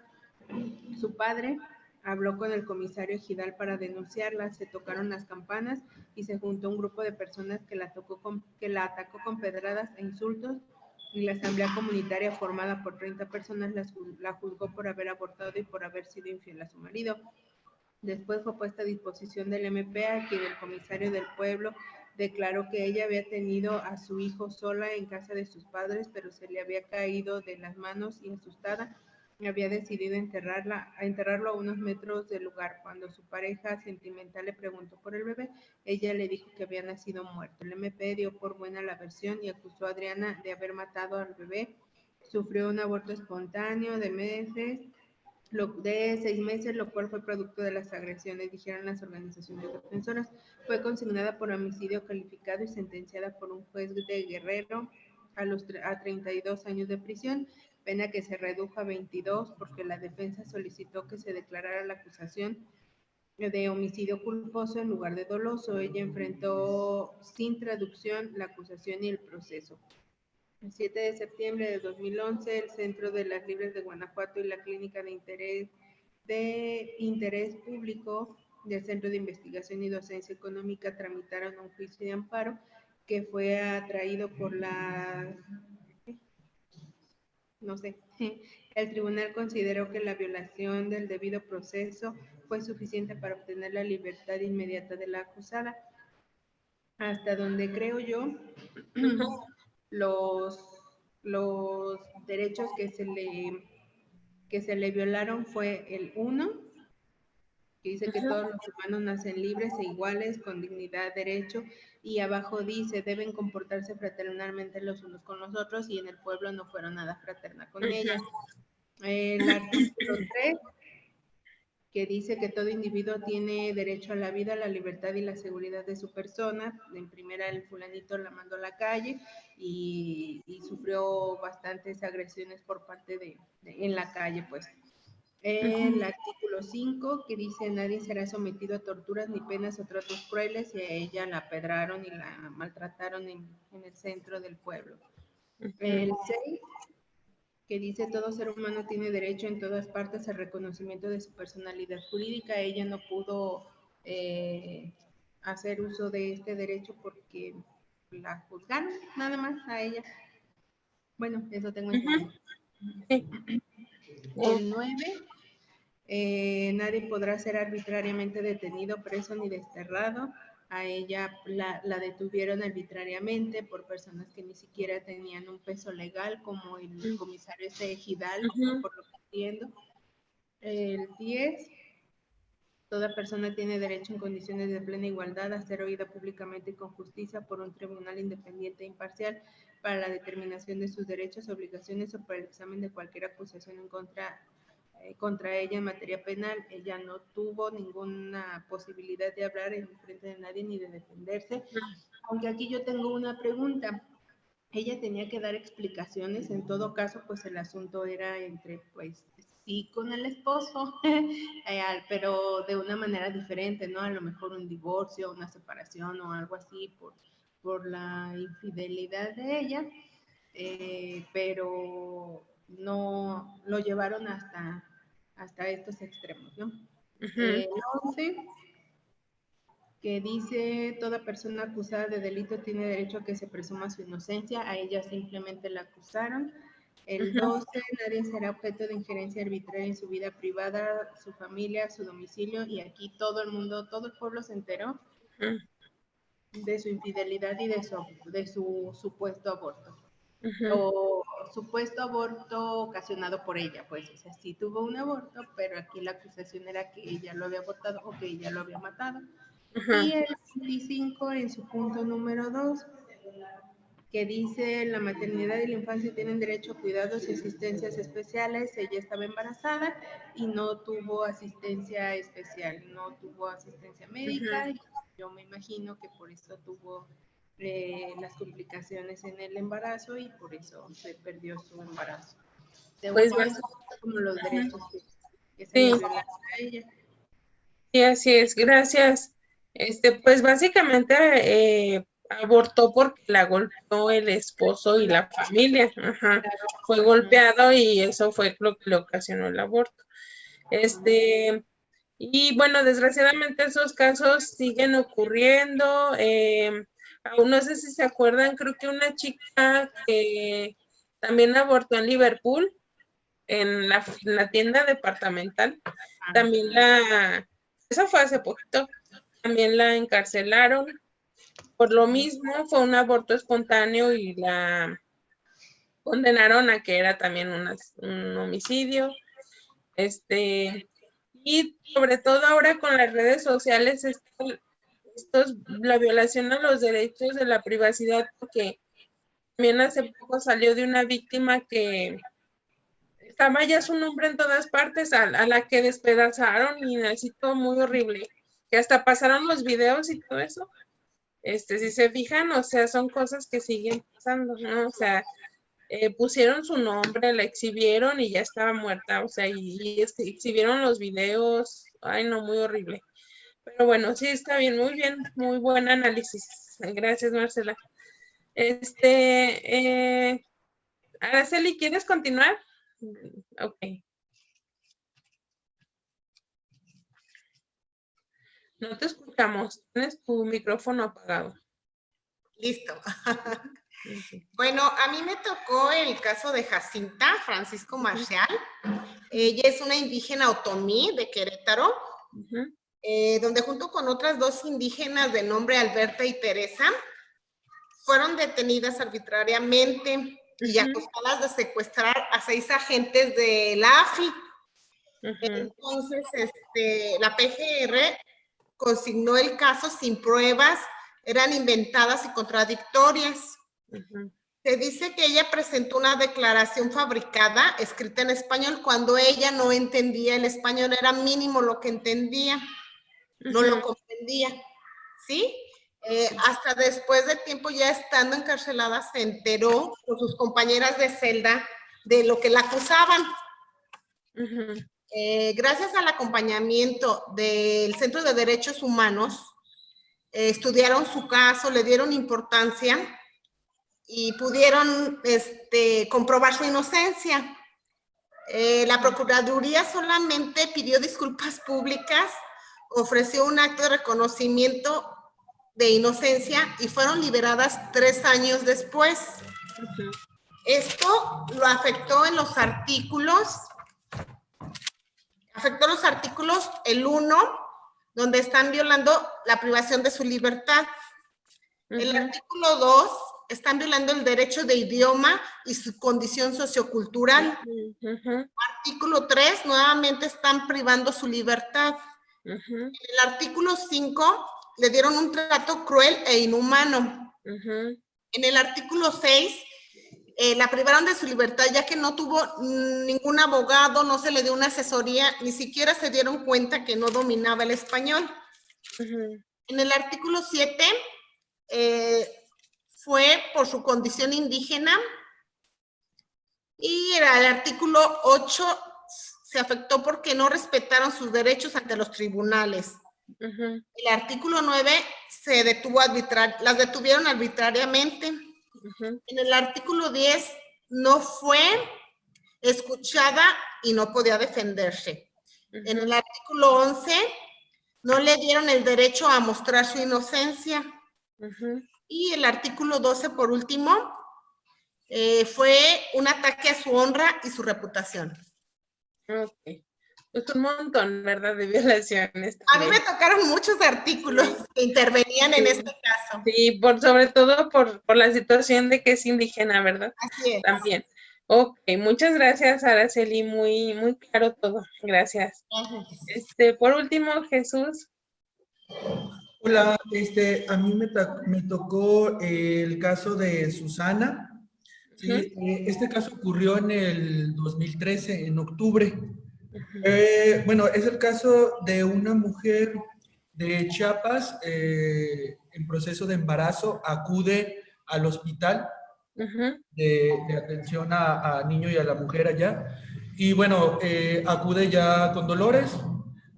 C: Su padre habló con el comisario ejidal para denunciarla, se tocaron las campanas y se juntó un grupo de personas que la atacó con pedradas e insultos, y la asamblea comunitaria formada por 30 personas la juzgó por haber abortado y por haber sido infiel a su marido. Después fue puesta a disposición del MP, a quien el comisario del pueblo declaró que ella había tenido a su hijo sola en casa de sus padres, pero se le había caído de las manos y asustada había decidido enterrarlo a unos metros del lugar. Cuando su pareja sentimental le preguntó por el bebé, ella le dijo que había nacido muerto. El MP dio por buena la versión y acusó a Adriana de haber matado al bebé. Sufrió un aborto espontáneo de 6 meses, lo cual fue producto de las agresiones, dijeron las organizaciones defensoras. Fue consignada por homicidio calificado y sentenciada por un juez de Guerrero a 32 años de prisión, pena que se redujo a 22 porque la defensa solicitó que se declarara la acusación de homicidio culposo en lugar de doloso. Ella enfrentó sin traducción la acusación y el proceso. El 7 de septiembre de 2011, el Centro de las Libres de Guanajuato y la Clínica de Interés Público del Centro de Investigación y Docencia Económica tramitaron un juicio de amparo que fue atraído por el tribunal consideró que la violación del debido proceso fue suficiente para obtener la libertad inmediata de la acusada. Hasta donde creo yo, los derechos que se le violaron fue el 1, que dice que todos los humanos nacen libres e iguales, con dignidad, derecho, y abajo dice, deben comportarse fraternalmente los unos con los otros, y en el pueblo no fueron nada fraterna con ella. El artículo 3, que dice que todo individuo tiene derecho a la vida, la libertad y la seguridad de su persona. En primera, el fulanito la mandó a la calle y sufrió bastantes agresiones por parte en la calle, pues. El artículo 5, que dice, nadie será sometido a torturas ni penas o tratos crueles, y a ella la apedraron y la maltrataron en el centro del pueblo. El 6, que dice, todo ser humano tiene derecho en todas partes al reconocimiento de su personalidad jurídica. Ella no pudo hacer uso de este derecho porque la juzgaron, nada más a ella. Bueno, eso tengo entendido. El 9, nadie podrá ser arbitrariamente detenido, preso ni desterrado. A ella la detuvieron arbitrariamente por personas que ni siquiera tenían un peso legal, como el comisario ejidal, por lo que entiendo. El 10, Toda persona tiene derecho en condiciones de plena igualdad a ser oída públicamente y con justicia por un tribunal independiente e imparcial para la determinación de sus derechos, obligaciones o para el examen de cualquier acusación en contra ella en materia penal. Ella no tuvo ninguna posibilidad de hablar en frente de nadie ni de defenderse. Aunque aquí yo tengo una pregunta. Ella tenía que dar explicaciones, en todo caso, pues el asunto era entre, pues, sí con el esposo, pero de una manera diferente, ¿no? A lo mejor un divorcio, una separación o algo así por la infidelidad de ella, pero no lo llevaron hasta estos extremos, ¿no? 11, que dice, toda persona acusada de delito tiene derecho a que se presuma su inocencia, a ella simplemente la acusaron. El 12, nadie será objeto de injerencia arbitraria en su vida privada, su familia, su domicilio, y aquí todo el mundo, todo el pueblo se enteró de su infidelidad y de su supuesto aborto. O supuesto aborto ocasionado por ella, pues, o sea, sí tuvo un aborto, pero aquí la acusación era que ella lo había abortado o que ella lo había matado. Y el 25 en su punto número 2, que dice, la maternidad y la infancia tienen derecho a cuidados y asistencias especiales. Ella estaba embarazada y no tuvo asistencia especial, no tuvo asistencia médica, y yo me imagino que por eso tuvo las complicaciones en el embarazo y por eso se perdió su embarazo.
A: Pues
C: como los derechos que se le violaron a ella.
A: Sí, así es, gracias. Pues básicamente abortó porque la golpeó el esposo y la familia. Fue golpeado y eso fue lo que le ocasionó el aborto. Y bueno, desgraciadamente esos casos siguen ocurriendo. Aún no sé si se acuerdan, creo que una chica que también abortó en Liverpool, en la tienda departamental, también eso fue hace poquito, también la encarcelaron por lo mismo, fue un aborto espontáneo y la condenaron a que era también un homicidio. Y sobre todo ahora con las redes sociales, la violación a los derechos de la privacidad, porque también hace poco salió de una víctima que estaba ya su nombre en todas partes, a la que despedazaron y así todo muy horrible, que hasta pasaron los videos y todo eso. Si se fijan, o sea, son cosas que siguen pasando, ¿no? O sea, pusieron su nombre, la exhibieron y ya estaba muerta, o sea, y exhibieron los videos, ay no, muy horrible. Pero bueno, sí, está bien, muy buen análisis. Gracias, Marcela. Araceli, ¿quieres continuar? Ok. No te escuchamos, tienes tu micrófono apagado.
B: Listo. Bueno, a mí me tocó el caso de Jacinta Francisco Marcial. Ella es una indígena otomí de Querétaro, donde junto con otras dos indígenas de nombre Alberta y Teresa, fueron detenidas arbitrariamente y acusadas de secuestrar a 6 agentes de la AFI. Entonces, la PGR consignó el caso sin pruebas, eran inventadas y contradictorias. Se dice que ella presentó una declaración fabricada, escrita en español, cuando ella no entendía el español, era mínimo lo que entendía, no lo comprendía, ¿sí? Hasta después de tiempo, ya estando encarcelada, se enteró con sus compañeras de celda de lo que la acusaban. Gracias al acompañamiento del Centro de Derechos Humanos, estudiaron su caso, le dieron importancia y pudieron comprobar su inocencia. La Procuraduría solamente pidió disculpas públicas, ofreció un acto de reconocimiento de inocencia y fueron liberadas 3 años después. Esto lo afectó en los artículos, el 1, donde están violando la privación de su libertad. El artículo 2, están violando el derecho de idioma y su condición sociocultural. Artículo 3, nuevamente están privando su libertad. En el artículo 5 le dieron un trato cruel e inhumano. En el artículo 6 la privaron de su libertad ya que no tuvo ningún abogado, no se le dio una asesoría, ni siquiera se dieron cuenta que no dominaba el español. En el artículo 7 fue por su condición indígena, y el artículo 8 se afectó porque no respetaron sus derechos ante los tribunales. El artículo 9 se detuvo las detuvieron arbitrariamente. En el artículo 10 no fue escuchada y no podía defenderse. En el artículo 11 no le dieron el derecho a mostrar su inocencia. Y el artículo 12, por último, fue un ataque a su honra y su reputación.
A: Ok. Pues un montón, ¿verdad? De violaciones.
B: A mí me tocaron muchos artículos que intervenían en este caso.
A: Sí, sobre todo por la situación de que es indígena, ¿verdad?
B: Así es.
A: También. Ok, muchas gracias, Araceli. Muy, muy claro todo. Gracias. Por último, Jesús.
L: Hola, a mí me tocó el caso de Susana. Sí, este caso ocurrió en el 2013, en octubre. Bueno, es el caso de una mujer de Chiapas en proceso de embarazo, acude al hospital de atención a niño y a la mujer allá, y bueno, acude ya con dolores,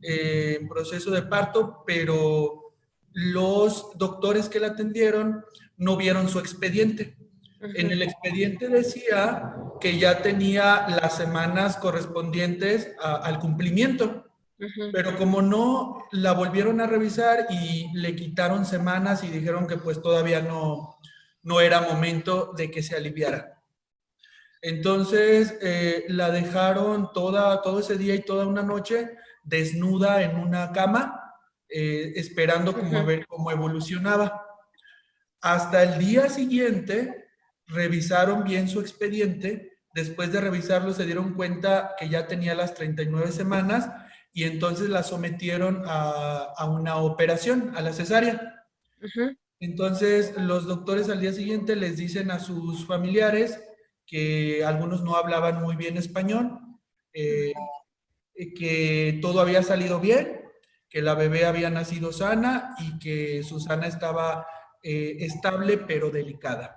L: en proceso de parto, pero los doctores que la atendieron no vieron su expediente. En el expediente decía que ya tenía las semanas correspondientes al cumplimiento, pero como no, la volvieron a revisar y le quitaron semanas y dijeron que pues todavía no era momento de que se aliviara. Entonces la dejaron todo ese día y toda una noche desnuda en una cama, esperando como ver cómo evolucionaba. Hasta el día siguiente revisaron bien su expediente. Después de revisarlo se dieron cuenta que ya tenía las 39 semanas y entonces la sometieron a una operación, a la cesárea. Entonces los doctores al día siguiente les dicen a sus familiares, que algunos no hablaban muy bien español, que todo había salido bien, que la bebé había nacido sana y que Susana estaba estable pero delicada.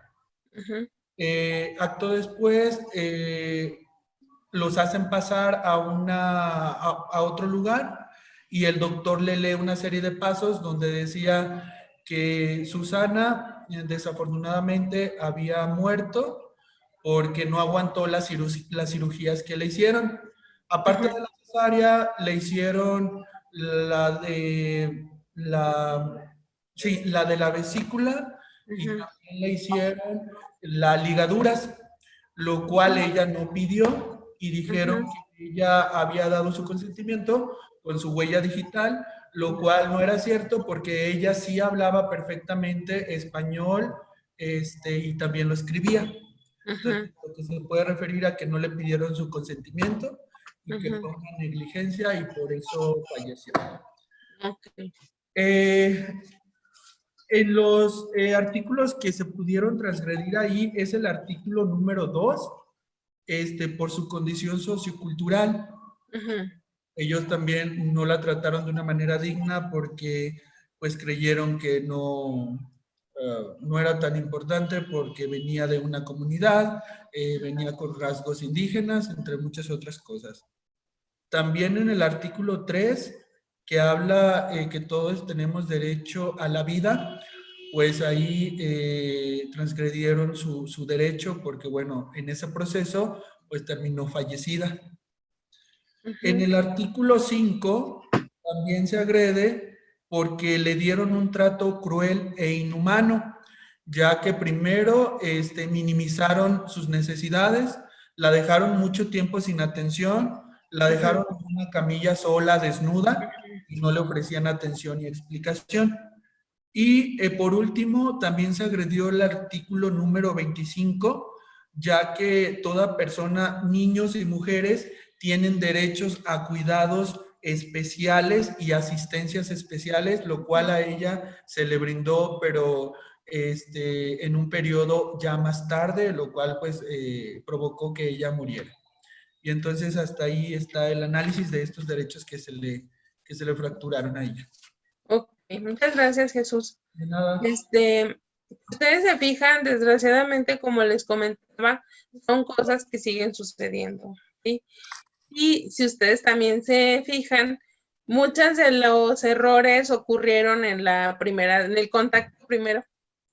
L: Acto después los hacen pasar a otro lugar y el doctor le lee una serie de pasos donde decía que Susana desafortunadamente había muerto porque no aguantó las cirugías que le hicieron. Aparte de la cesárea, le hicieron la de la vesícula y también le hicieron las ligaduras, lo cual ella no pidió y dijeron que ella había dado su consentimiento con su huella digital, lo cual no era cierto porque ella sí hablaba perfectamente español y también lo escribía. Entonces, lo que se puede referir a que no le pidieron su consentimiento y que fue una negligencia y por eso falleció. En los artículos que se pudieron transgredir ahí es el artículo número 2, por su condición sociocultural. Ellos también no la trataron de una manera digna porque pues creyeron que no era tan importante porque venía de una comunidad, venía con rasgos indígenas, entre muchas otras cosas. También en el artículo 3, que habla que todos tenemos derecho a la vida, pues ahí transgredieron su derecho porque, bueno, en ese proceso, pues terminó fallecida. En el artículo 5 también se agrede porque le dieron un trato cruel e inhumano, ya que primero minimizaron sus necesidades, la dejaron mucho tiempo sin atención, la dejaron en una camilla sola, desnuda, y no le ofrecían atención y explicación. Y por último, también se agredió el artículo número 25, ya que toda persona, niños y mujeres, tienen derechos a cuidados especiales y asistencias especiales, lo cual a ella se le brindó, pero en un periodo ya más tarde, lo cual pues provocó que ella muriera. Y entonces hasta ahí está el análisis de estos derechos que se le fracturaron a ella.
A: Ok, muchas gracias, Jesús.
L: De nada.
A: Ustedes se fijan, desgraciadamente, como les comentaba, son cosas que siguen sucediendo, ¿sí? Y si ustedes también se fijan, muchos de los errores ocurrieron en el contacto primero,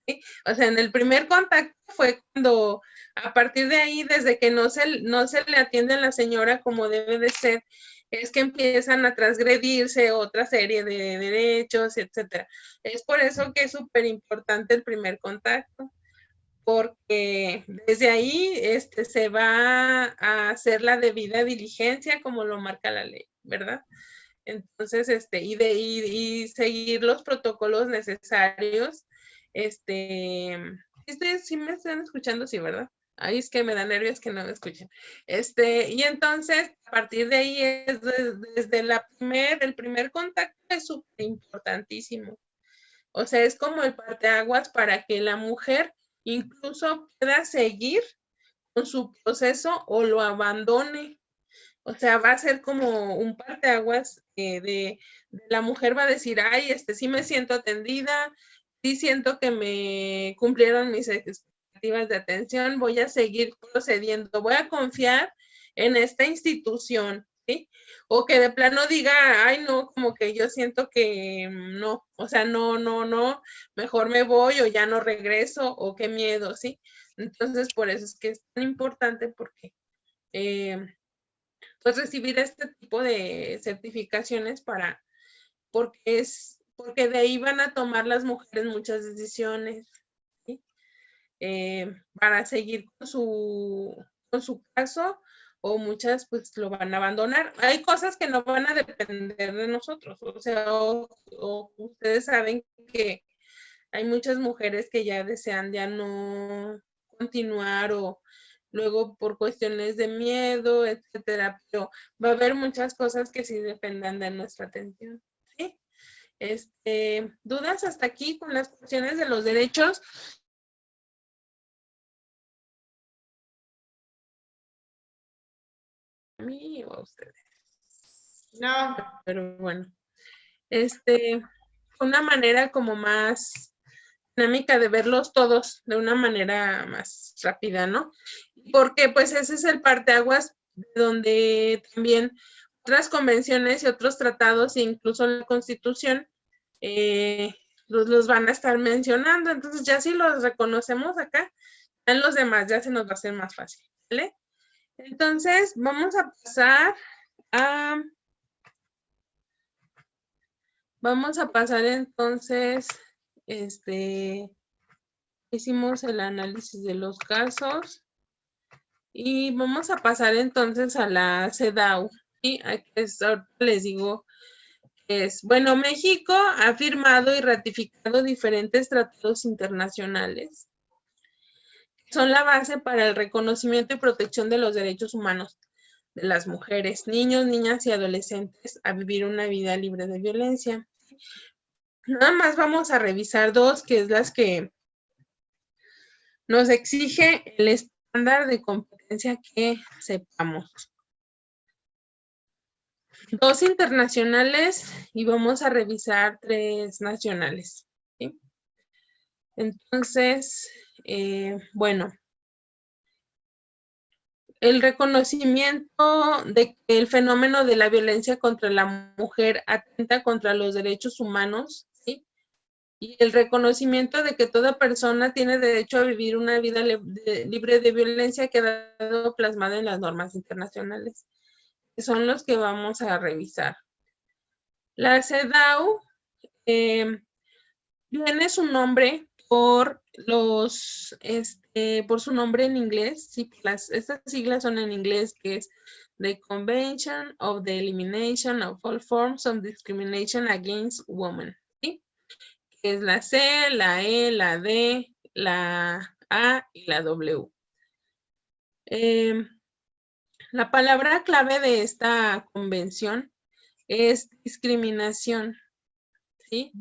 A: ¿sí? O sea, en el primer contacto fue cuando, a partir de ahí, desde que no se le atiende a la señora como debe de ser, es que empiezan a transgredirse otra serie de derechos, etcétera. Es por eso que es súper importante el primer contacto, porque desde ahí se va a hacer la debida diligencia como lo marca la ley, ¿verdad? Entonces, y seguir los protocolos necesarios. Sí me están escuchando, sí, ¿verdad? Ahí es que me da nervios que no me escuchen. Y entonces, a partir de ahí, desde el primer contacto es súper importantísimo. O sea, es como el parteaguas para que la mujer incluso pueda seguir con su proceso o lo abandone. O sea, va a ser como un parteaguas de la mujer va a decir, ay, sí me siento atendida, sí siento que me cumplieron mis expectativas de atención, voy a seguir procediendo, voy a confiar en esta institución, ¿sí? O que de plano diga, ay, no, como que yo siento que no, o sea, no, mejor me voy o ya no regreso o qué miedo, ¿sí? Entonces, por eso es que es tan importante porque pues recibir este tipo de certificaciones porque de ahí van a tomar las mujeres muchas decisiones, ¿sí? Para seguir con su caso, o muchas pues lo van a abandonar. Hay cosas que no van a depender de nosotros, o sea, o ustedes saben que hay muchas mujeres que ya desean ya no continuar o luego por cuestiones de miedo, etcétera, pero va a haber muchas cosas que sí dependan de nuestra atención, ¿sí? ¿Dudas hasta aquí con las cuestiones de los derechos? ¿A mí o a ustedes?
B: No.
A: Pero bueno, una manera como más dinámica de verlos todos de una manera más rápida, ¿no? Porque pues ese es el parteaguas donde también otras convenciones y otros tratados e incluso la Constitución los van a estar mencionando. Entonces ya si los reconocemos acá, en los demás ya se nos va a hacer más fácil, ¿vale? Entonces vamos a pasar entonces, hicimos el análisis de los casos y vamos a pasar entonces a la CEDAW. Y ahorita les digo que bueno, México ha firmado y ratificado diferentes tratados internacionales. Son la base para el reconocimiento y protección de los derechos humanos de las mujeres, niños, niñas y adolescentes a vivir una vida libre de violencia. Nada más vamos a revisar dos, que es las que nos exige el estándar de competencia que sepamos. Dos internacionales y vamos a revisar 3 nacionales, ¿sí? Entonces, bueno, el reconocimiento de que el fenómeno de la violencia contra la mujer atenta contra los derechos humanos, ¿sí? Y el reconocimiento de que toda persona tiene derecho a vivir una vida libre de violencia ha quedado plasmada en las normas internacionales, que son los que vamos a revisar. La CEDAW tiene su nombre por su nombre en inglés, sí, estas siglas son en inglés, que es The Convention of the Elimination of All Forms of Discrimination Against Women, ¿sí? Que es la C, la E, la D, la A y la W. La palabra clave de esta convención es discriminación, ¿sí?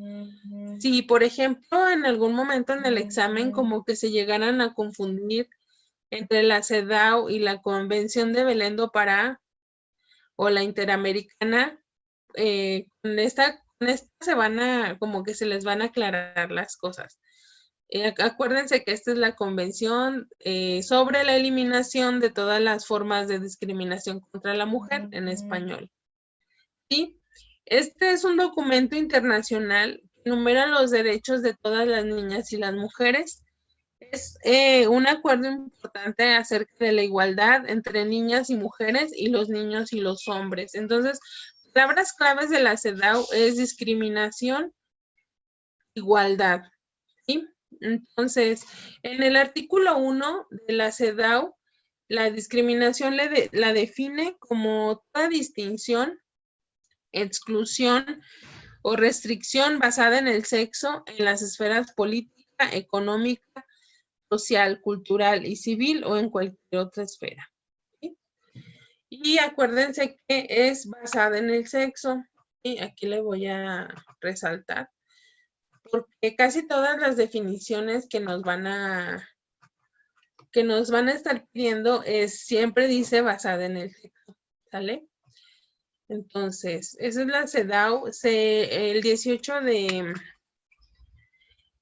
A: Si, por ejemplo, en algún momento en el examen como que se llegaran a confundir entre la CEDAW y la Convención de Belén do Pará o la Interamericana, con esta se van a, como que se les van a aclarar las cosas. Acuérdense que esta es la convención sobre la eliminación de todas las formas de discriminación contra la mujer en español. ¿Sí? Este es un documento internacional que enumera los derechos de todas las niñas y las mujeres. Es un acuerdo importante acerca de la igualdad entre niñas y mujeres y los niños y los hombres. Entonces, palabras claves de la CEDAW es discriminación, igualdad, ¿sí? Entonces, en el artículo 1 de la CEDAW, la discriminación la define como toda distinción, exclusión o restricción basada en el sexo en las esferas política, económica, social, cultural y civil o en cualquier otra esfera. ¿Sí? Y acuérdense que es basada en el sexo. Y aquí le voy a resaltar, porque casi todas las definiciones que nos van a estar pidiendo siempre dice basada en el sexo, ¿sale? Entonces, esa es la CEDAW. El 18 de...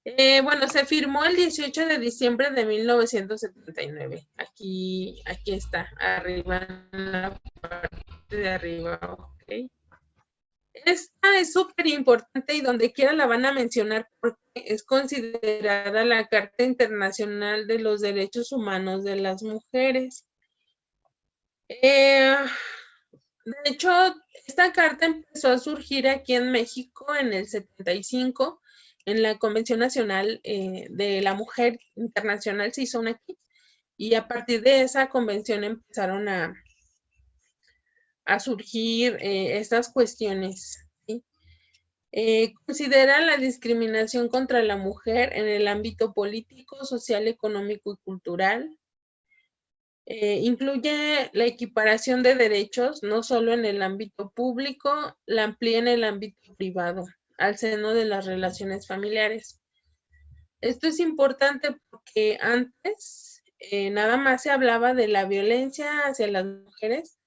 A: se firmó el 18 de diciembre de 1979. Aquí está, arriba, en la parte de arriba, ¿ok? Esta es súper importante y donde quiera la van a mencionar porque es considerada la Carta Internacional de los Derechos Humanos de las Mujeres. De hecho, esta carta empezó a surgir aquí en México en el 75, en la Convención Nacional de la Mujer Internacional se hizo una aquí, y a partir de esa convención empezaron a surgir estas cuestiones. ¿Sí? Considera la discriminación contra la mujer en el ámbito político, social, económico y cultural. Incluye la equiparación de derechos, no solo en el ámbito público, la amplía en el ámbito privado, al seno de las relaciones familiares. Esto es importante porque antes nada más se hablaba de la violencia hacia las mujeres,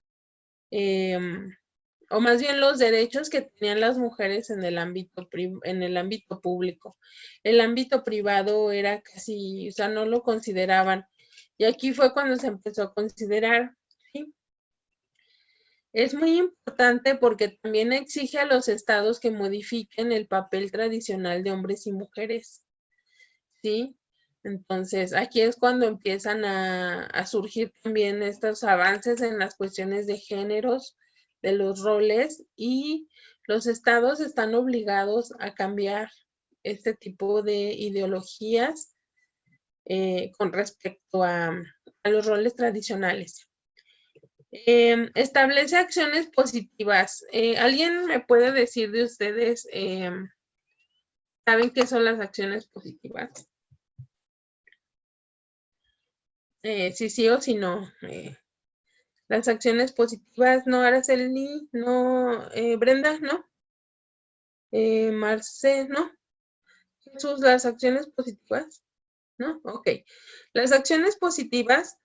A: o más bien los derechos que tenían las mujeres en el ámbito público. El ámbito privado era casi, o sea, no lo consideraban. Y aquí fue cuando se empezó a considerar. ¿Sí? Es muy importante porque también exige a los estados que modifiquen el papel tradicional de hombres y mujeres. ¿Sí? Entonces, aquí es cuando empiezan a surgir también estos avances en las cuestiones de géneros, de los roles, y los estados están obligados a cambiar este tipo de ideologías con respecto a los roles tradicionales. Establece acciones positivas. ¿Alguien me puede decir de ustedes, saben qué son las acciones positivas? Si sí o si no. Las acciones positivas, no, Araceli, no, Brenda, no. Marce, no. Jesús, las acciones positivas, ¿no? Ok. Las acciones positivas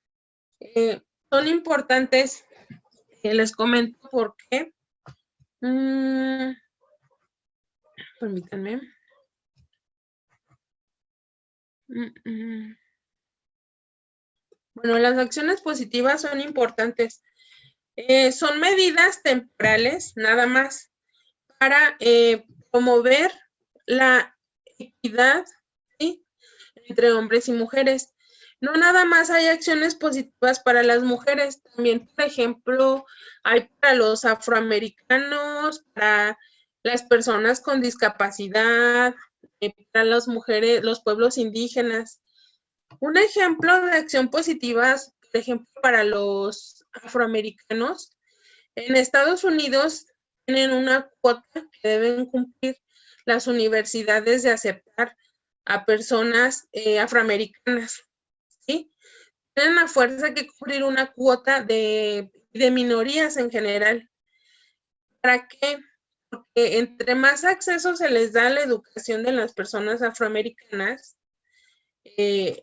A: son importantes. Les comento por qué. Permítanme. Bueno, las acciones positivas son importantes. Son medidas temporales, nada más, para promover la equidad, ¿sí?, entre hombres y mujeres. No nada más hay acciones positivas para las mujeres, también, por ejemplo, hay para los afroamericanos, para las personas con discapacidad, para las mujeres, los pueblos indígenas. Un ejemplo de acción positiva, por ejemplo, para los afroamericanos, en Estados Unidos tienen una cuota que deben cumplir las universidades de aceptar a personas afroamericanas, ¿sí? Tienen a fuerza que cubrir una cuota de minorías en general. ¿Para qué? Porque entre más acceso se les da a la educación de las personas afroamericanas,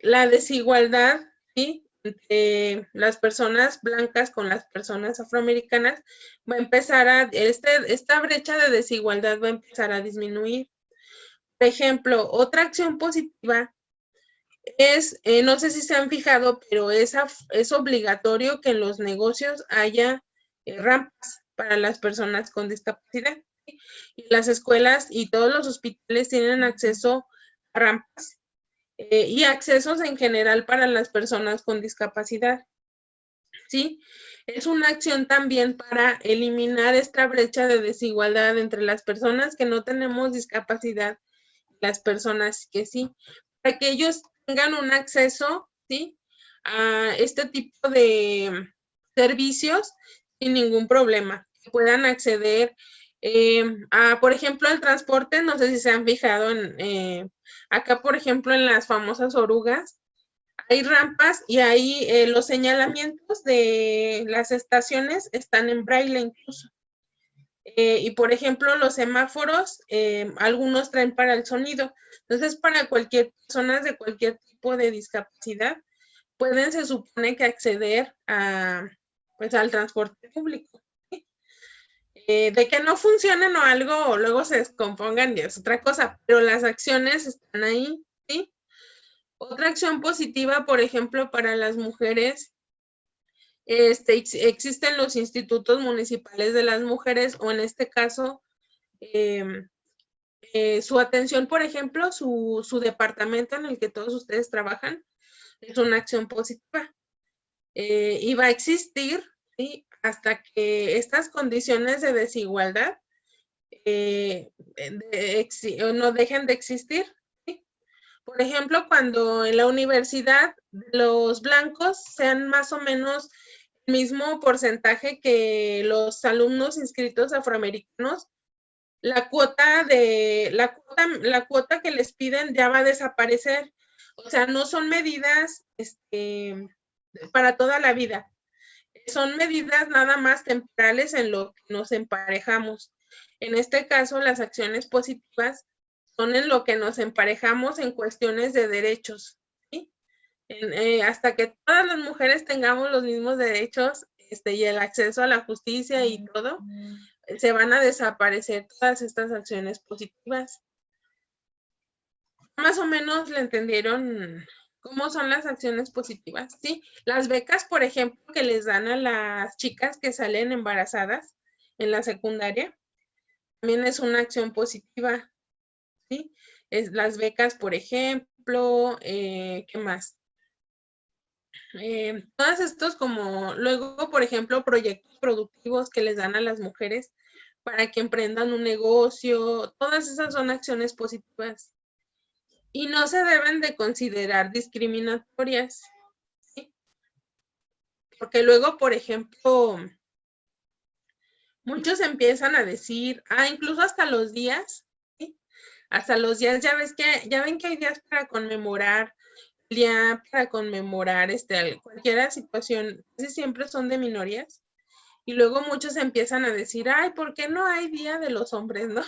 A: la desigualdad, ¿sí?, entre las personas blancas con las personas afroamericanas va a empezar esta brecha de desigualdad va a empezar a disminuir. Por ejemplo, otra acción positiva es, no sé si se han fijado, pero es obligatorio que en los negocios haya rampas para las personas con discapacidad. ¿Sí? Y las escuelas y todos los hospitales tienen acceso a rampas y accesos en general para las personas con discapacidad. ¿Sí? Es una acción también para eliminar esta brecha de desigualdad entre las personas que no tenemos discapacidad y las personas que sí, para que ellos tengan un acceso, ¿sí?, a este tipo de servicios sin ningún problema, que puedan acceder por ejemplo, al transporte. No sé si se han fijado acá, por ejemplo, en las famosas orugas, hay rampas y ahí los señalamientos de las estaciones están en braille incluso. Y por ejemplo, los semáforos, algunos traen para el sonido. Entonces, para cualquier persona de cualquier tipo de discapacidad, pueden, se supone, que acceder pues, al transporte público. ¿Sí? De que no funcionen o algo, o luego se descompongan, ya es otra cosa, pero las acciones están ahí, ¿sí? Otra acción positiva, por ejemplo, para las mujeres, existen los institutos municipales de las mujeres, o en este caso, su atención, por ejemplo, su departamento en el que todos ustedes trabajan, es una acción positiva. Y va a existir, ¿sí?, hasta que estas condiciones de desigualdad no dejen de existir. ¿Sí? Por ejemplo, cuando en la universidad los blancos sean más o menos el mismo porcentaje que los alumnos inscritos afroamericanos, la cuota que les piden ya va a desaparecer. O sea, no son medidas para toda la vida. Son medidas nada más temporales en lo que nos emparejamos. En este caso, las acciones positivas son en lo que nos emparejamos en cuestiones de derechos. ¿Sí? Hasta que todas las mujeres tengamos los mismos derechos y el acceso a la justicia y todo, se van a desaparecer todas estas acciones positivas. Más o menos le entendieron cómo son las acciones positivas, ¿sí? Las becas, por ejemplo, que les dan a las chicas que salen embarazadas en la secundaria, también es una acción positiva, ¿sí? Las becas, por ejemplo, ¿qué más? Todos estos, como luego, por ejemplo, proyectos productivos que les dan a las mujeres para que emprendan un negocio, todas esas son acciones positivas. Y no se deben de considerar discriminatorias, ¿sí? Porque luego, por ejemplo, muchos empiezan a decir, incluso hasta los días, ¿sí? Hasta los días, ya ven que hay días para conmemorar, cualquier situación, casi siempre son de minorías. Y luego muchos empiezan a decir, ¿por qué no hay día de los hombres, no?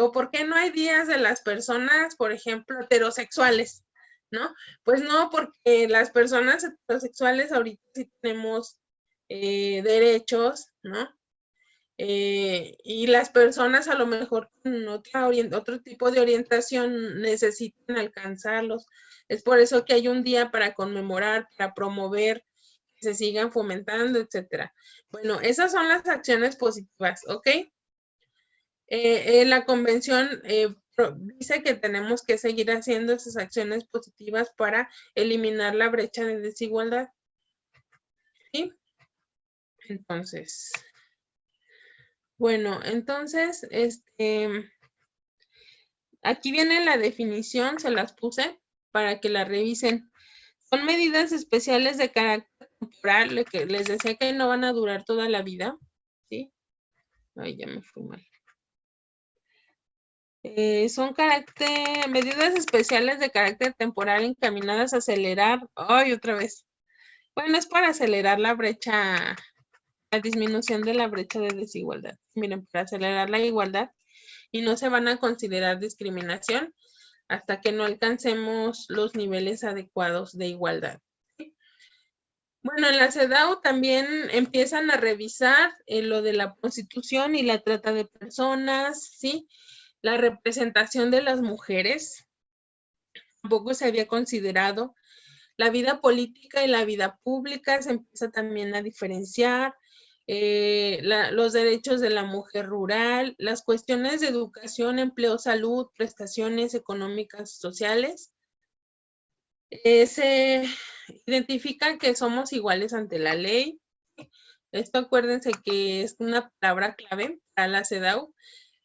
A: O ¿por qué no hay días de las personas, por ejemplo, heterosexuales, ¿no? Pues no, porque las personas heterosexuales ahorita sí tenemos derechos, ¿no? Y las personas a lo mejor con otro tipo de orientación necesitan alcanzarlos. Es por eso que hay un día para conmemorar, para promover, que se sigan fomentando, etcétera. Bueno, esas son las acciones positivas, ¿ok? La convención dice que tenemos que seguir haciendo esas acciones positivas para eliminar la brecha de desigualdad. ¿Sí? Entonces, bueno, entonces, aquí viene la definición, se las puse para que la revisen. Son medidas especiales de carácter temporal, lo que les decía que no van a durar toda la vida. ¿Sí? Ay, ya me fui mal. Son medidas especiales de carácter temporal encaminadas a acelerar, otra vez. Bueno, es para acelerar la brecha la disminución de la brecha de desigualdad. Miren, para acelerar la igualdad, y no se van a considerar discriminación hasta que no alcancemos los niveles adecuados de igualdad. Bueno, en la CEDAW también empiezan a revisar lo de la prostitución y la trata de personas, ¿sí? La representación de las mujeres, tampoco se había considerado. La vida política y la vida pública se empieza también a diferenciar. Los derechos de la mujer rural, las cuestiones de educación, empleo, salud, prestaciones económicas, sociales. Se identifican que somos iguales ante la ley. Esto acuérdense que es una palabra clave para la CEDAW.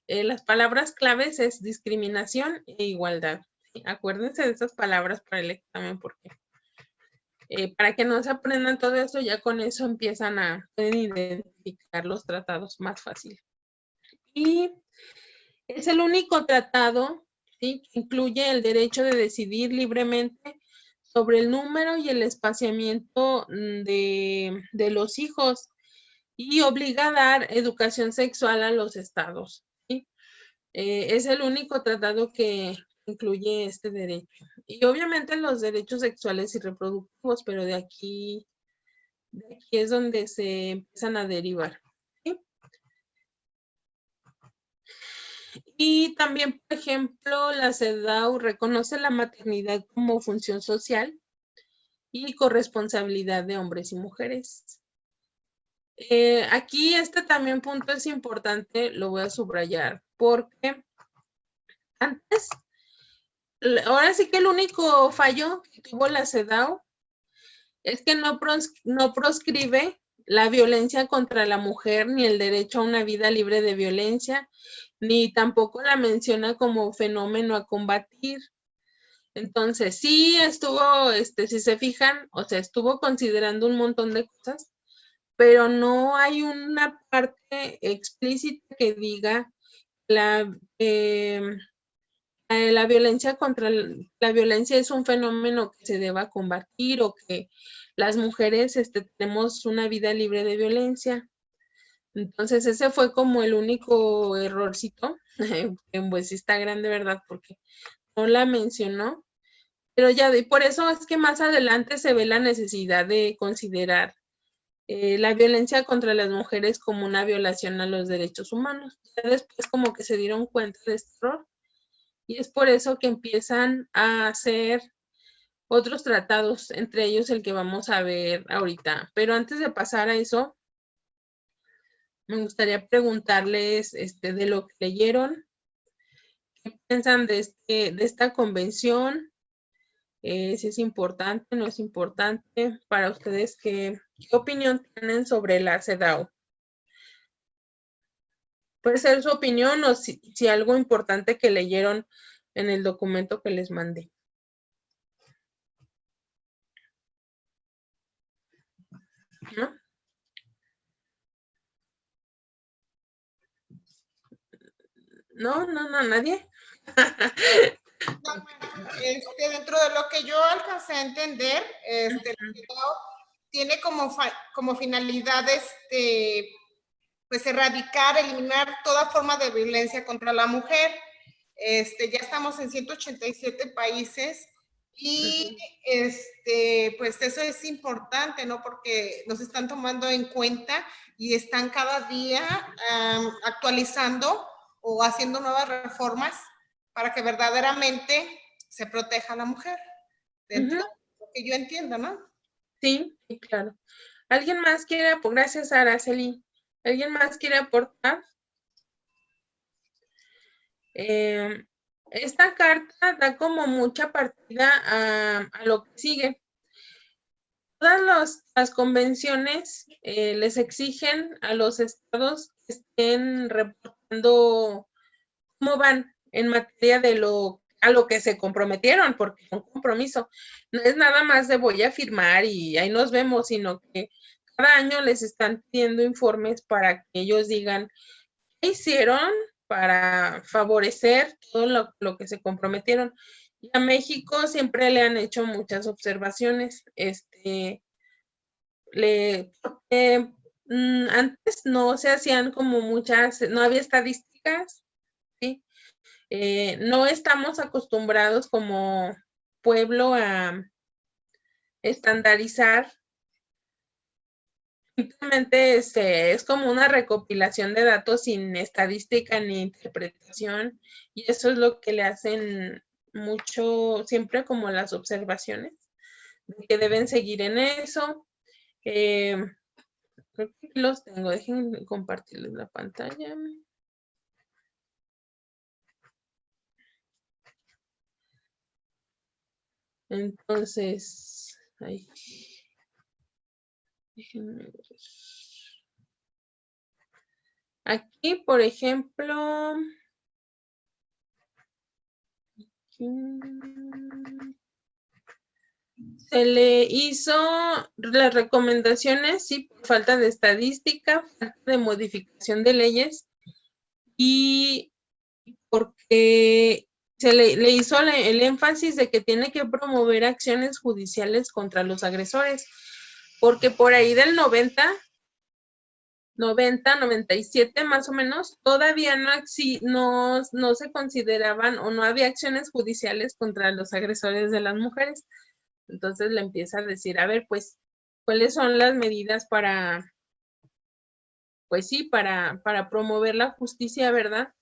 A: Las palabras claves es discriminación e igualdad. Acuérdense de esas palabras para el examen porque para que no se aprendan todo eso, ya con eso empiezan a pueden identificar los tratados más fácil. Y es el único tratado, ¿sí?, que incluye el derecho de decidir libremente sobre el número y el espaciamiento de los hijos y obliga a dar educación sexual a los estados, ¿sí? Es el único tratado que incluye este derecho. Y obviamente los derechos sexuales y reproductivos, pero de aquí es donde se empiezan a derivar, ¿sí? Y también, por ejemplo, la CEDAW reconoce la maternidad como función social y corresponsabilidad de hombres y mujeres. Aquí este también punto es importante, lo voy a subrayar, porque antes, ahora sí que el único fallo que tuvo la CEDAW es que no proscribe la violencia contra la mujer, ni el derecho a una vida libre de violencia, ni tampoco la menciona como fenómeno a combatir. Entonces, sí estuvo, si se fijan, o sea, estuvo considerando un montón de cosas, pero no hay una parte explícita que diga la violencia la violencia es un fenómeno que se deba combatir o que las mujeres tenemos una vida libre de violencia. Entonces ese fue como el único errorcito, pues sí está grande, ¿verdad? Porque no la mencionó, pero ya por eso es que más adelante se ve la necesidad de considerar la violencia contra las mujeres como una violación a los derechos humanos. Ya después como que se dieron cuenta de este error y es por eso que empiezan a hacer otros tratados, entre ellos el que vamos a ver ahorita. Pero antes de pasar a eso, me gustaría preguntarles de lo que leyeron, qué piensan de esta convención, si es importante, no es importante para ustedes, qué opinión tienen sobre la CEDAW. Puede ser su opinión o si algo importante que leyeron en el documento que les mandé. ¿No? No, nadie.
B: No, dentro de lo que yo alcancé a entender, tiene como finalidad pues erradicar, eliminar toda forma de violencia contra la mujer. Ya estamos en 187 países y pues eso es importante, ¿no? Porque nos están tomando en cuenta y están cada día actualizando o haciendo nuevas reformas para que verdaderamente se proteja a la mujer. Dentro de lo que yo entiendo, ¿no?
A: Sí, claro. ¿Alguien más quiere? Gracias, Araceli. ¿Alguien más quiere aportar? Esta carta da como mucha partida a lo que sigue. Todas las convenciones les exigen a los estados que estén reportando cómo van en materia a lo que se comprometieron, porque es un compromiso. No es nada más de voy a firmar y ahí nos vemos, sino que cada año les están pidiendo informes para que ellos digan qué hicieron para favorecer todo lo que se comprometieron. Y a México siempre le han hecho muchas observaciones. antes no se hacían como muchas, no había estadísticas, ¿sí? No estamos acostumbrados como pueblo a estandarizar. Simplemente es como una recopilación de datos sin estadística ni interpretación, y eso es lo que le hacen mucho, siempre como las observaciones, de que deben seguir en eso. Creo que aquí los tengo, dejen compartirles la pantalla. Entonces, ahí. Déjenme ver. Aquí, por ejemplo, se le hizo las recomendaciones, sí, por falta de estadística, falta de modificación de leyes y porque se le hizo el énfasis de que tiene que promover acciones judiciales contra los agresores, porque por ahí del 97 más o menos, todavía no se consideraban o no había acciones judiciales contra los agresores de las mujeres. Entonces le empieza a decir, a ver, pues, ¿cuáles son las medidas para, pues sí, para promover la justicia, verdad?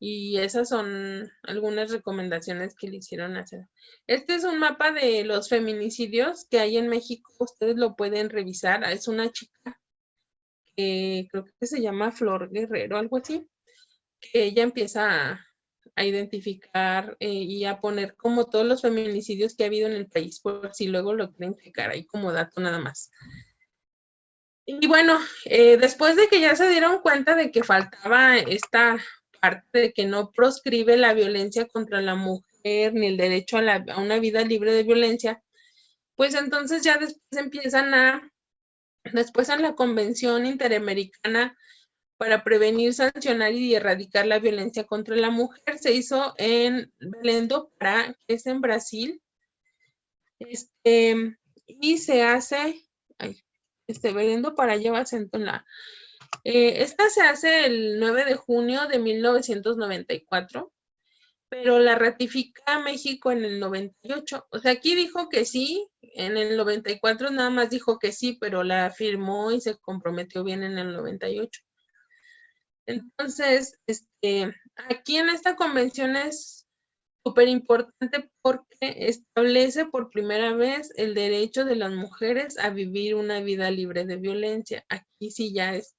A: Y esas son algunas recomendaciones que le hicieron hacer. Este es un mapa de los feminicidios que hay en México, ustedes lo pueden revisar. Es una chica que creo que se llama Flor Guerrero, algo así, que ella empieza a identificar y a poner como todos los feminicidios que ha habido en el país, por si luego lo quieren checar ahí como dato nada más. Y bueno, después de que ya se dieron cuenta de que faltaba esta parte de que no proscribe la violencia contra la mujer ni el derecho a una vida libre de violencia, pues entonces ya después en la Convención Interamericana para prevenir, sancionar y erradicar la violencia contra la mujer se hizo en Belém do Pará, que es en Brasil, y se hace, Belém do Pará lleva acento en la... esta se hace el 9 de junio de 1994, pero la ratifica México en el 98. O sea, aquí dijo que sí, en el 94 nada más dijo que sí, pero la firmó y se comprometió bien en el 98. Entonces, aquí en esta convención es súper importante porque establece por primera vez el derecho de las mujeres a vivir una vida libre de violencia. Aquí sí ya es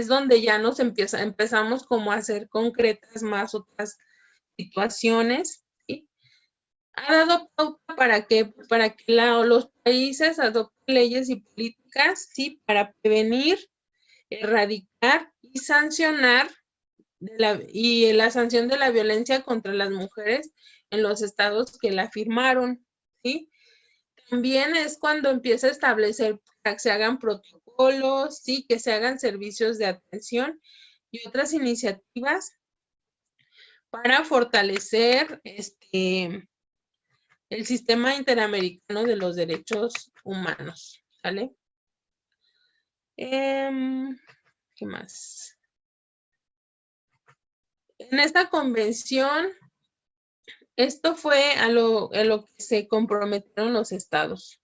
A: donde ya empezamos como a hacer concretas más otras situaciones, ¿sí? Ha dado pauta para que los países adopten leyes y políticas, ¿sí? Para prevenir, erradicar y sancionar la sanción de la violencia contra las mujeres en los estados que la firmaron, ¿sí? También es cuando empieza a establecer para que se hagan protocolos, ¿sí? Que se hagan servicios de atención y otras iniciativas para fortalecer el sistema interamericano de los derechos humanos, ¿vale? ¿Qué más? En esta convención, esto fue a lo que se comprometieron los estados.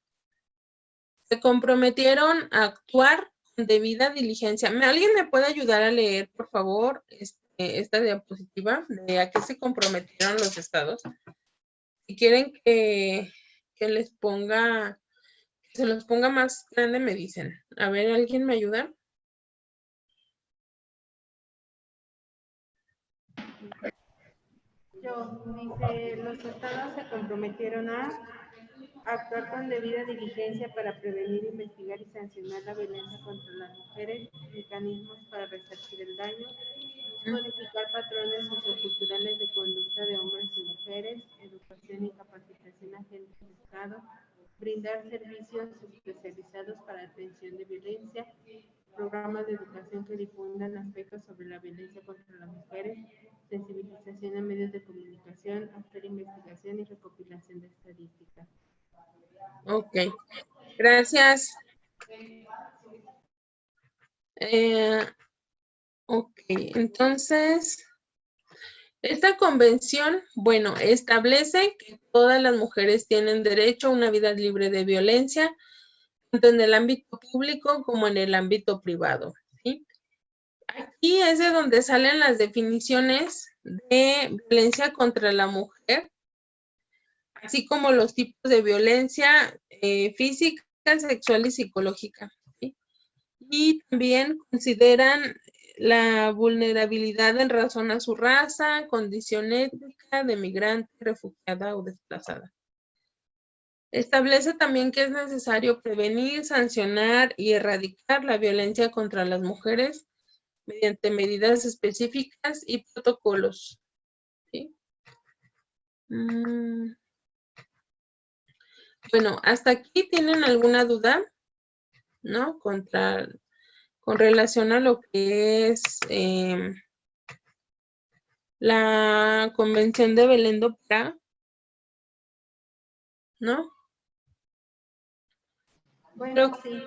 A: Se comprometieron a actuar con debida diligencia. ¿Alguien me puede ayudar a leer, por favor, esta diapositiva de a qué se comprometieron los estados? Si quieren que les ponga, que se los ponga más grande, me dicen. A ver, ¿alguien me ayuda?
C: Dice, los estados se comprometieron a actuar con debida diligencia para prevenir, investigar y sancionar la violencia contra las mujeres, mecanismos para resarcir el daño, modificar patrones socioculturales de conducta de hombres y mujeres, educación y capacitación a agentes de Estado, brindar servicios especializados para atención de violencia, programas de educación que difundan aspectos sobre la violencia contra las mujeres, sensibilización a medios de comunicación, hacer investigación y recopilación de estadísticas.
A: Ok. Gracias. Ok, entonces, esta convención, bueno, establece que todas las mujeres tienen derecho a una vida libre de violencia, tanto en el ámbito público como en el ámbito privado, ¿sí? Aquí es de donde salen las definiciones de violencia contra la mujer, así como los tipos de violencia física, sexual y psicológica, ¿sí? Y también consideran la vulnerabilidad en razón a su raza, condición étnica, de migrante, refugiada o desplazada. Establece también que es necesario prevenir, sancionar y erradicar la violencia contra las mujeres mediante medidas específicas y protocolos, ¿sí? Bueno, hasta aquí tienen alguna duda, ¿no? Con relación a lo que es la Convención de Belén do Pará, ¿no?
C: Bueno, sí.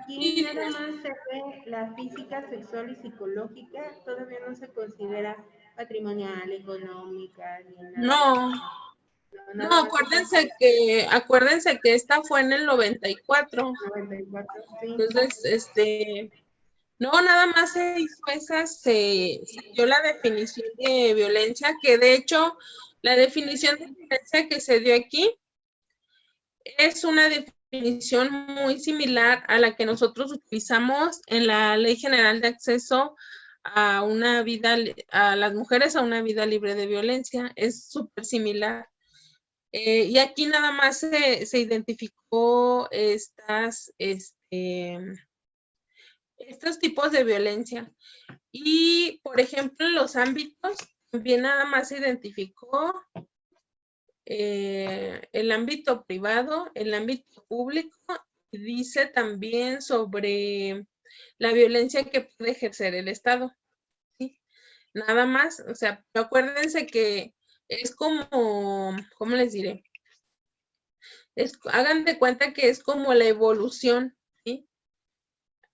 C: Aquí nada más se ve la física, sexual y psicológica, todavía no se considera patrimonial, económica, ni nada.
A: No, acuérdense que esta fue en el 94.
C: 94, sí.
A: Entonces, no, nada más se hizo se dio la definición de violencia, que de hecho, la definición de violencia que se dio aquí es una definición muy similar a la que nosotros utilizamos en la Ley General de Acceso a una vida, a las mujeres a una vida libre de violencia. Es súper similar. Y aquí nada más se identificó estos tipos de violencia. Y, por ejemplo, en los ámbitos, también nada más se identificó el ámbito privado, el ámbito público, y dice también sobre la violencia que puede ejercer el Estado, ¿sí? Nada más, o sea, acuérdense que es como, ¿cómo les diré? Hagan de cuenta que es como la evolución, ¿sí?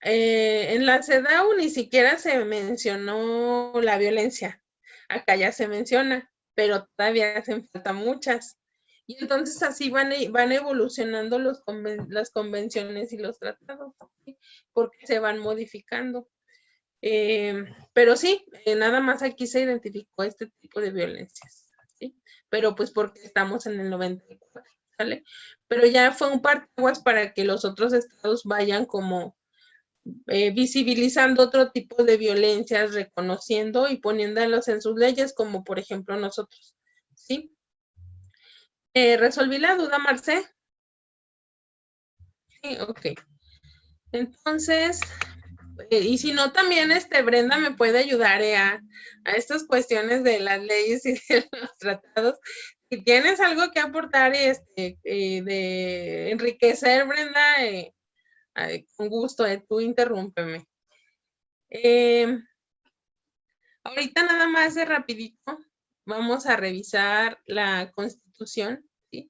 A: En la CEDAW ni siquiera se mencionó la violencia, acá ya se menciona, pero todavía hacen falta muchas. Y entonces así van evolucionando las convenciones y los tratados, ¿sí? Porque se van modificando. Pero sí, nada más aquí se identificó este tipo de violencias, ¿sí? Pero pues porque estamos en el 94, ¿sale? Pero ya fue un parteaguas para que los otros estados vayan como visibilizando otro tipo de violencias, reconociendo y poniéndolos en sus leyes, como por ejemplo nosotros, ¿sí? ¿Resolví la duda, Marce? Sí, ok. Entonces, y si no, también Brenda me puede ayudar a estas cuestiones de las leyes y de los tratados. Si tienes algo que aportar de enriquecer, Brenda, con gusto, tú interrúmpeme. Ahorita nada más de rapidito vamos a revisar la Constitución, ¿sí?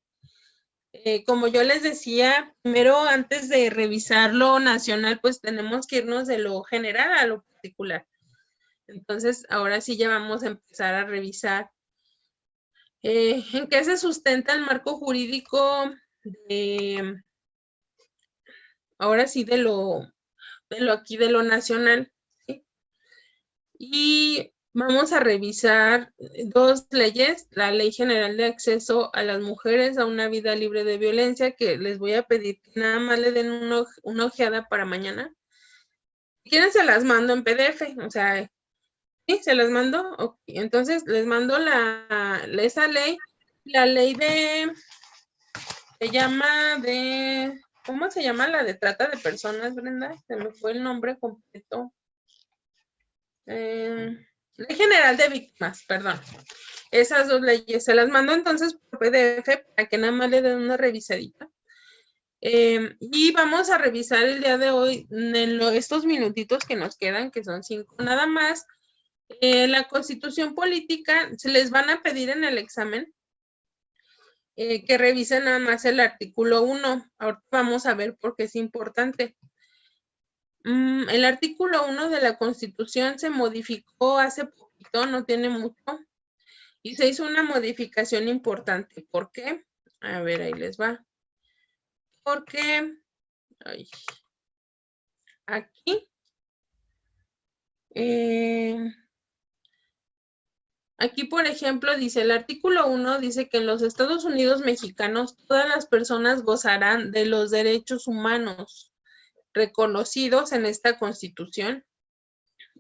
A: Como yo les decía, primero antes de revisar lo nacional, pues tenemos que irnos de lo general a lo particular. Entonces, ahora sí ya vamos a empezar a revisar en qué se sustenta el marco jurídico ahora sí de lo nacional, ¿sí? Y vamos a revisar dos leyes, la Ley General de Acceso a las Mujeres a una Vida Libre de Violencia, que les voy a pedir que nada más le den una ojeada para mañana. Si quieren se las mando en PDF, o sea, ¿sí? ¿Se las mando? Okay. Entonces les mando esa ley, la ley ¿cómo se llama la de trata de personas, Brenda? Se me fue el nombre completo. Ley General de Víctimas, perdón. Esas dos leyes se las mando entonces por PDF para que nada más le den una revisadita. Y vamos a revisar el día de hoy, en estos minutitos que nos quedan, que son 5 nada más, la Constitución Política. Se les van a pedir en el examen que revisen nada más el artículo 1. Ahora vamos a ver por qué es importante. El artículo 1 de la Constitución se modificó hace poquito, no tiene mucho, y se hizo una modificación importante. ¿Por qué? A ver, ahí les va. Porque aquí, aquí, por ejemplo, dice el artículo 1, dice que en los Estados Unidos mexicanos todas las personas gozarán de los derechos humanos reconocidos en esta Constitución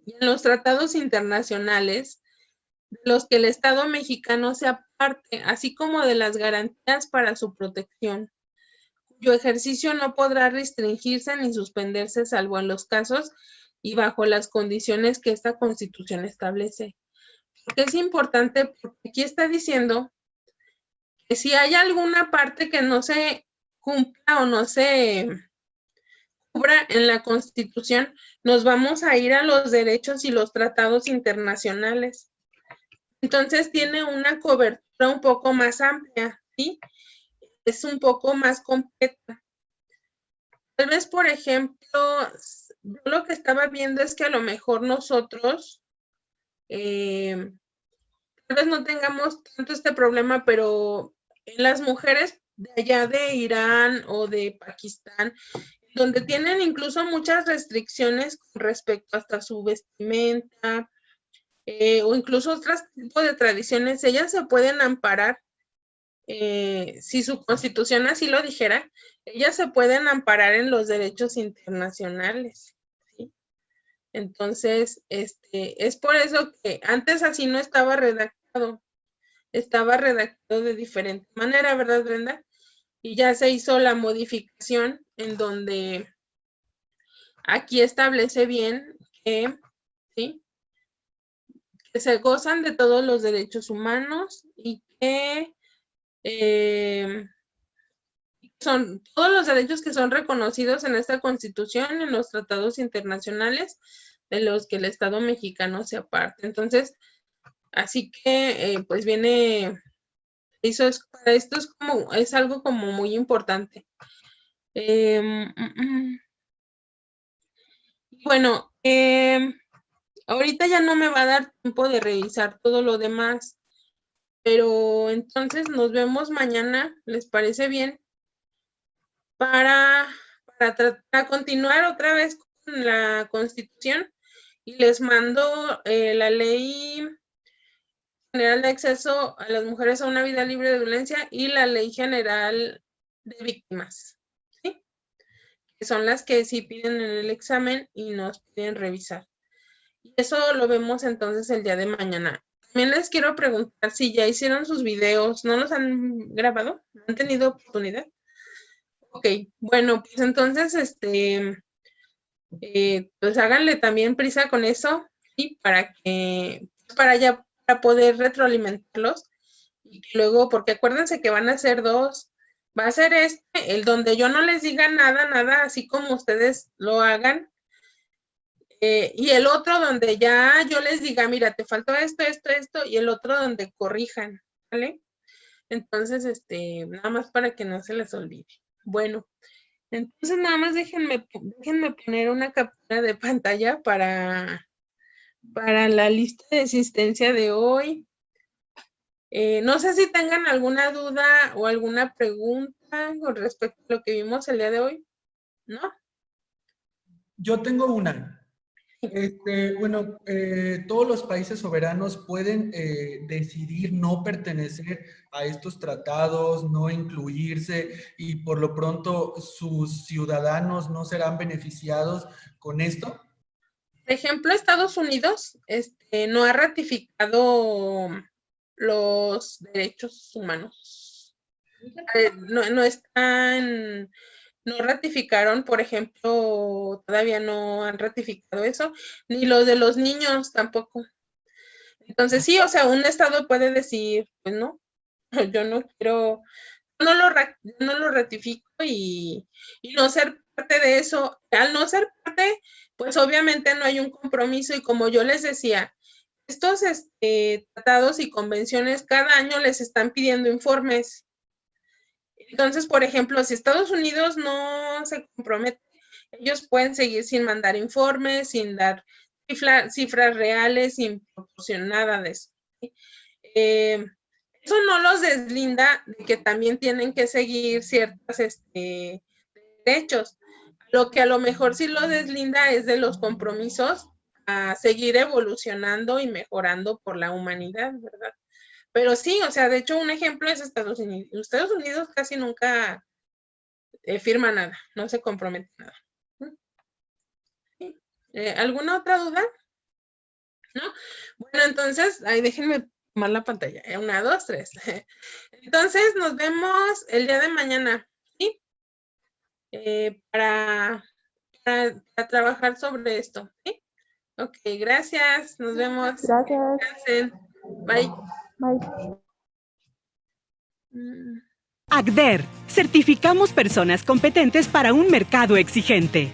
A: y en los tratados internacionales de los que el Estado mexicano sea parte, así como de las garantías para su protección, cuyo ejercicio no podrá restringirse ni suspenderse salvo en los casos y bajo las condiciones que esta Constitución establece. Porque es importante, porque aquí está diciendo que si hay alguna parte que no se cumpla o no se cubra en la Constitución, nos vamos a ir a los derechos y los tratados internacionales. Entonces tiene una cobertura un poco más amplia, ¿sí? Es un poco más completa. Tal vez, por ejemplo, yo lo que estaba viendo es que a lo mejor nosotros tal vez no tengamos tanto este problema, pero en las mujeres de allá de Irán o de Pakistán, donde tienen incluso muchas restricciones con respecto hasta su vestimenta, o incluso otros tipos de tradiciones, ellas se pueden amparar, si su Constitución así lo dijera, ellas se pueden amparar en los derechos internacionales, ¿sí? Entonces, es por eso que antes así no estaba redactado de diferente manera, ¿verdad, Brenda? Y ya se hizo la modificación en donde aquí establece bien que, ¿sí?, que se gozan de todos los derechos humanos y que son todos los derechos que son reconocidos en esta Constitución, en los tratados internacionales de los que el Estado mexicano se aparte. Entonces, así que, pues viene, para esto es algo como muy importante. Bueno, ahorita ya no me va a dar tiempo de revisar todo lo demás, pero entonces nos vemos mañana, ¿les parece bien? Para continuar otra vez con la Constitución, y les mando la Ley General de Acceso a las Mujeres a una Vida Libre de Violencia y la Ley General de Víctimas, ¿sí? Que son las que sí piden en el examen y nos piden revisar. Y eso lo vemos entonces el día de mañana. También les quiero preguntar si ya hicieron sus videos, ¿no los han grabado? ¿Han tenido oportunidad? Ok, bueno, pues entonces, pues háganle también prisa con eso, ¿sí? Para poder retroalimentarlos. Y luego, porque acuérdense que van a ser dos. Va a ser el donde yo no les diga nada, así como ustedes lo hagan. Y el otro donde ya yo les diga, mira, te faltó esto, y el otro donde corrijan, ¿vale? Entonces, nada más para que no se les olvide. Bueno, entonces nada más déjenme poner una captura de pantalla para la lista de asistencia de hoy. No sé si tengan alguna duda o alguna pregunta con respecto a lo que vimos el día de hoy, ¿no?
L: Yo tengo una. Bueno, todos los países soberanos pueden decidir no pertenecer a estos tratados, no incluirse, y por lo pronto sus ciudadanos no serán beneficiados con esto.
A: Por ejemplo, Estados Unidos no ha ratificado los derechos humanos. No ratificaron, por ejemplo, todavía no han ratificado eso, ni los de los niños tampoco. Entonces sí, o sea, un estado puede decir, pues no, yo no quiero, no lo ratifico y no ser parte de eso. Al no ser parte, pues obviamente no hay un compromiso, y como yo les decía, estos tratados y convenciones cada año les están pidiendo informes. Entonces, por ejemplo, si Estados Unidos no se compromete, ellos pueden seguir sin mandar informes, sin dar cifras reales, sin proporcionar nada de eso. ¿Sí? Eso no los deslinda de que también tienen que seguir ciertos derechos. Lo que a lo mejor sí los deslinda es de los compromisos a seguir evolucionando y mejorando por la humanidad, ¿verdad? Pero sí, o sea, de hecho un ejemplo es Estados Unidos. Estados Unidos casi nunca firma nada, no se compromete nada. ¿Sí? ¿Alguna otra duda? ¿No? Bueno, entonces, ahí déjenme tomar la pantalla. 1, 2, 3. Entonces, nos vemos el día de mañana, ¿sí? Para trabajar sobre esto, ¿sí? Ok, gracias. Nos vemos.
M: Gracias.
A: Bye.
M: Bye.
N: ACDER, certificamos personas competentes para un mercado exigente.